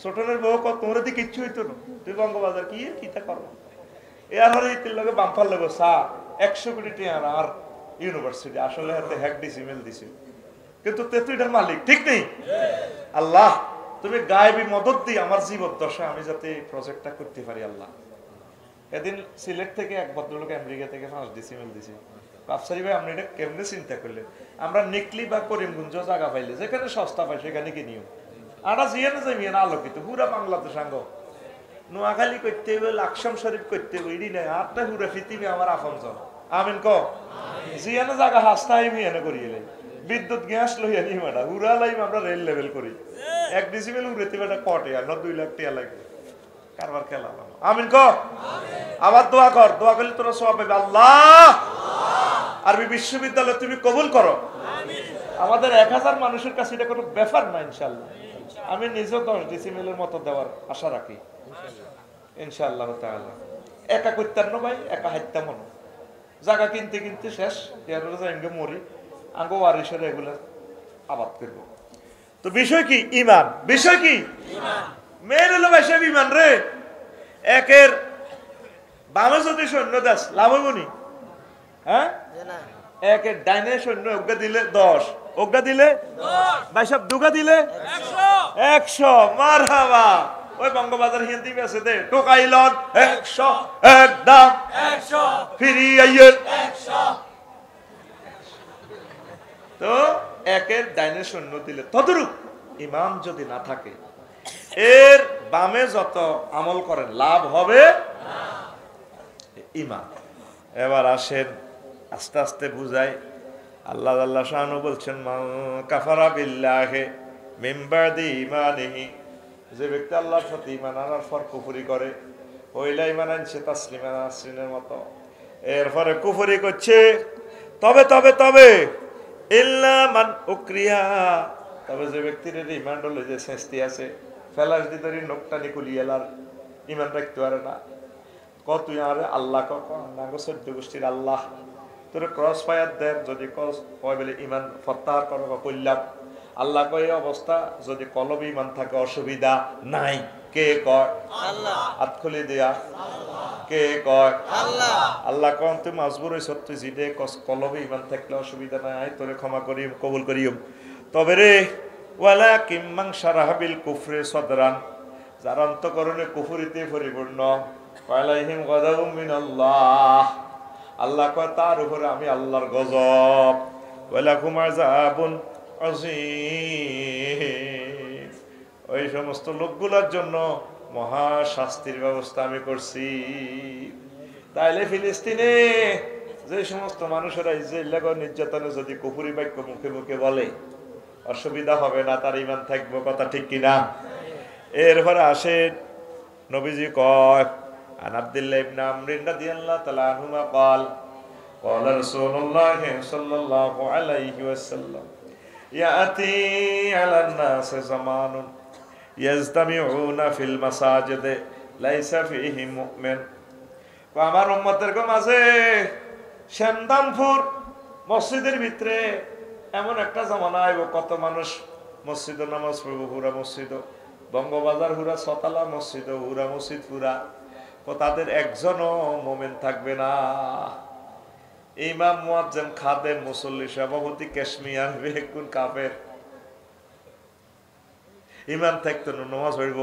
ছোটনের বউ কত তোমরা দিয়ে কিচ্ছু হইতো না, তুই বঙ্গবাজার কি কিতা করবো। এর হরে ইতির লগে বাম্পার লোক চা 100 কোটি টাকা আর ইউনিভার্সিটি আসলে হাতে হ্যাক ডিসিমেল দিছে, কিন্তু তেতুইটার মালিক, ঠিক নেই? আল্লাহ তুমি গায়েবী মদত দি আমার জীবদ্দশা আমি যাতে প্রজেক্টটা করতে পারি। আল্লাহ এদিন সিলেট থেকে এক ভদ্রলোক আমেরিকা থেকে 5 ডিসিমেল দিছে। বাপসারি ভাই আপনি এটা কেমনে চিন্তা করলেন? আমরা নিকলি বা করিমগঞ্জ জায়গা পাইলে যেখানে সস্তা পাই সেখানে কিনিও, আমরা জিয়ানে যাই না আলোকিত পুরা বাংলাদেশ আঙ্গ নোয়াখালী করতে হবে, লাকসাম শরীফ করতে হবে, ইডি নাই আটটা পুরা পৃথিবী আমার আপনজন। আমিন ক জিয়ানে জায়গা হাস্তা মিয়ানে করিয়ে বিদ্যুৎ গ্যাস লইয়া নিই মাটা উড়া লাইম আমরা রেল লেভেল করি 1 ডিসিমেল উড়েতে বেটা কটে আর 2 লাখ টাকা লাগবে কারবার খেলা। আমিন ক আবার দোয়া কর, দোয়া করলে তোরা সওয়াব পাবে। আল্লাহ আরবি বিশ্ববিদ্যালয় তুমি কবুল করো। আমাদের 1000 মানুষের কাছে এটা কোনো ব্যাপার না ইনশাআল্লাহ। আমি নিজেও 10 ডিসিমেলের মতো দেওয়ার আশা রাখি ইনশাআল্লাহ তাআলা। একা করতাম না ভাই, একা হাইতাম না, জায়গা কিনতে কিনতে শেষ এর যাইঙ্গে মরি আঙ্গো ওয়ারিসের এগুলো আবাদ করবো। তো বিষয় কি? ঈমান। বিষয় কি? ঈমান। মেন হলো ভাই সব ঈমান রে। একের বামে যদি সৈন্য দাস লাভ হইব নি? হ্যাঁ একের ডাইনে সৈন্য অজ্ঞা দিলে 10, অজ্ঞা দিলে 10, ভাই সব দুগা দিলে 100। মারহাবা। ওই বঙ্গবাজার হিন্দি বেছে দে টোকাইলন 100 একদম 100 ফিরি আইয়ের 100। তো একের ডাইনে সৈন্য দিলে তদরূপ ঈমান যদি না থাকে এর বামে যত আমল করেন লাভ হবে না। ঈমান। এবার আসেন আস্তে আস্তে বুঝাই। আল্লাহ আল্লাহ শানু বলছেন মান কাফারা বিল্লাহি মিন বাদি ঈমানিহি, যে ব্যক্তি আল্লাহর সাথে ঈমান আনার পর কুফরি করে ওইলা ঈমান আনছে তাসলিমা নাসরিনের মতো, এরপরে কুফরি করছে। তবে তবে তবে ইল্লা মান উকরিহা, তবে যে ব্যক্তির ঈমান হলো যে শাস্তি আছে ফেলাস দিতরি নোকটানি কুলিয়ালার ঈমান রাখতে পারে না। কত আরে আল্লাহ নাগো 14 গোষ্ঠীর আল্লাহ তোর ক্রস ফায়ার দেন, যদি ক্রস কয় বলে ঈমান প্রত্যাহার করো বা কইলাম আল্লাহ কয় এই অবস্থা যদি কলবে ঈমান থাকে অসুবিধা নাই। কে কয়? আল্লাহ। হাত খুলে দেয়া কে কয়? আল্লাহ। আল্লাহ কোন তুই মাজবুর হইছ, তুই জিদে কলবে ঈমান থাকলে অসুবিধা নাই, তোরে ক্ষমা করি কবুল করিম। তবে রে ওয়ালাকিন মান শারাহা বিল কুফরি সাদরান, যার অন্তঃকরণে কুফরিতে পরিপূর্ণ, ওয়ালাইহিম গাযাবুম মিনাল্লাহ, আল্লাহ কয় তার উপরে আমি আল্লাহর গজব, ওয়ালাকুম আযাবুন আযীম, ওই সমস্ত লোকগুলোর জন্য মহা শাস্তির ব্যবস্থা আমি করছি। তাইলে ফিলিস্তিনে যে সমস্ত মানুষেরা ইসরায়েল নির্যাতনে যদি কুফরি বাক্য মুখে মুখে বলে অসুবিধা হবে না, তার ঈমান থাকবে, কথা ঠিক কিনা? এরপরে আসে নবীজি কয় عن عبد الله بن عمرو رضي الله تعالى عنهما قال قال رسول الله صلى الله عليه وسلم يأتي على الناس زمان يجتمعون في المساجد ليس فيه مؤمن আমার উম্মতের মাঝে শ্যামদামপুর মসজিদের ভিতরে এমন একটা জামানা আইব কত মানুষ মসজিদে নামাজ পড়ব পুরা মসজিদ বঙ্গবাজার পুরা ছতলা মসজিদ পুরা মসজিদ পুরা তাদের একজনও মুমিন থাকবে না ইমাম মুয়াজ্জিন খাদেম মুসল্লি সভাপতি কাশ্মীর বেকুন কাফের ইমাম থাকতো না নামাজ পড়ব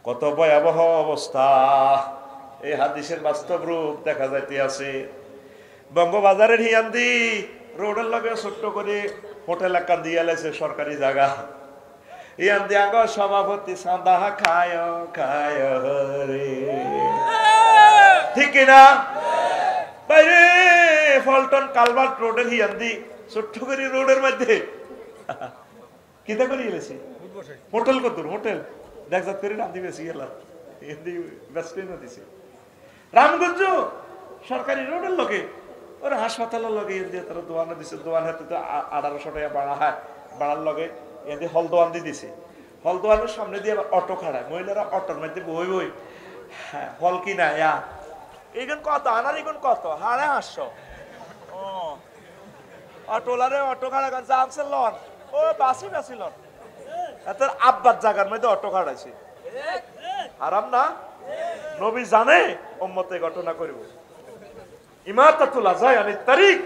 কত ভয়াবহ অবস্থা এই হাদিসের বাস্তব রূপ দেখা যাইতে আছে বঙ্গবাজারের হিয়ান্দি রোডের লগে ছোট্ট করে হোটেল একটা দিয়ে লেছে সরকারি জায়গা হিয়ান্দি আগ সভাপতি সাদা খায় খায় রে ঠিক না বাইরে ফলটন কালভার্ট রোডের হিয়ান্দি ছোট্ট করে রোডের মধ্যে কিতা করে গেলেছি হোটেল কত হোটেল দেখ যাত করে রান্ধি বেশি গেলাম হিয়ান্দি ব্যস্ত দিছে রামগঞ্জ সরকারি রোডের লোকে ওরা হাসপাতালের লগে দিয়ে তারা দোয়ান দিছে দোয়ান হাতে তো 1800 টাকা বাড়া হয় বাড়ার লগে এতে হল দোয়ান দিয়ে দিছে হল দোয়ানের সামনে দিয়ে আবার অটো খাড়ায় মহিলারা অটোর মধ্যে বই বই হ্যাঁ হল কি না ইয়া এইগুন কত আনার এইগুন কত 550 ও অটোলারে অটো খাড়া করছে আমসে লন ও বাসি বাসি লন এত আব্বার জায়গার মধ্যে অটো খাড়াইছে আরাম না নবী জানে উম্মতে ঘটনা করব ইমাতাতুল আযায়ানি তারিক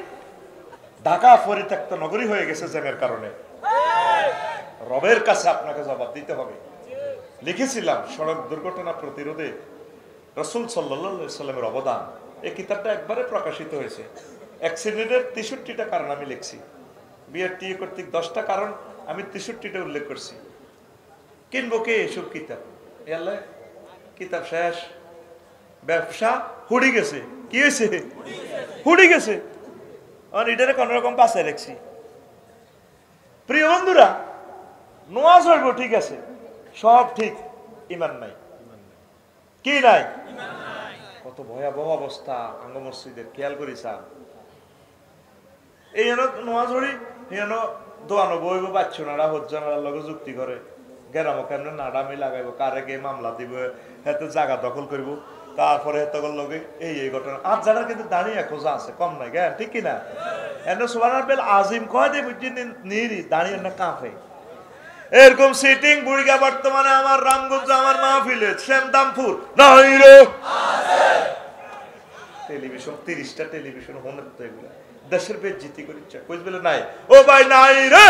ঢাকা পরিত্যক্ত নগরী হয়ে গেছে জ্যামের কারণে রবের কাছে আপনাকে জবাব দিতে হবে লিখেছিলাম সড়ক দুর্ঘটনা প্রতিরোধে রাসূল সাল্লাল্লাহু আলাইহি সাল্লামের অবদান এই কিতাবটা একবারে প্রকাশিত হয়েছে অ্যাক্সিডেন্টের 63টা কারণ আমি লিখছি বিআরটি কর্তৃক 10টা কারণ আমি 63টা উল্লেখ করছি কিনবো কে এসব কিতাব আল্লাহ কিতাব শেষ ব্যবসা হুড়ি গেছে কি হয়েছে হুড়ি গেছে আর এটারে কোন রকম বাঁচায় রাখছি প্রিয় বন্ধুরা নামাজ পড়ব ঠিক আছে সব ঠিক ঈমান নাই কি নাই কত ভয়াবহ অবস্থা আঙ্গ মসজিদের খেয়াল করিছান এই নামাজ পড়ি এই দোয়ানো বইব বাচ্চনারা হজ্জানার লগে যুক্তি করে গেরামো কেন নাডামি লাগাইব কারে গিয়ে মামলা দিব হেতে জায়গা দখল করব তারপরে হেতগর লগে এই ঘটনা আর যারা কিন্তু দাঁড়িয়ে খোঁজা আছে কম নাই জ্ঞান ঠিক কিনা এন সুবহানাল বেল আজিম কয় দে বুঝি নিরি দাঁড়িয়ে না কাঁপে এরকম সিটিং বুড়িগা বর্তমানে আমার রামগঞ্জ আমার মাহফিলে শ্যামদামপুর নাই রে টেলিভিশন 30টা টেলিভিশন হনে তো এগুলা দেশের বেজ্জতি করিচ্ছে কইছ বলে নাই ও ভাই নাই রে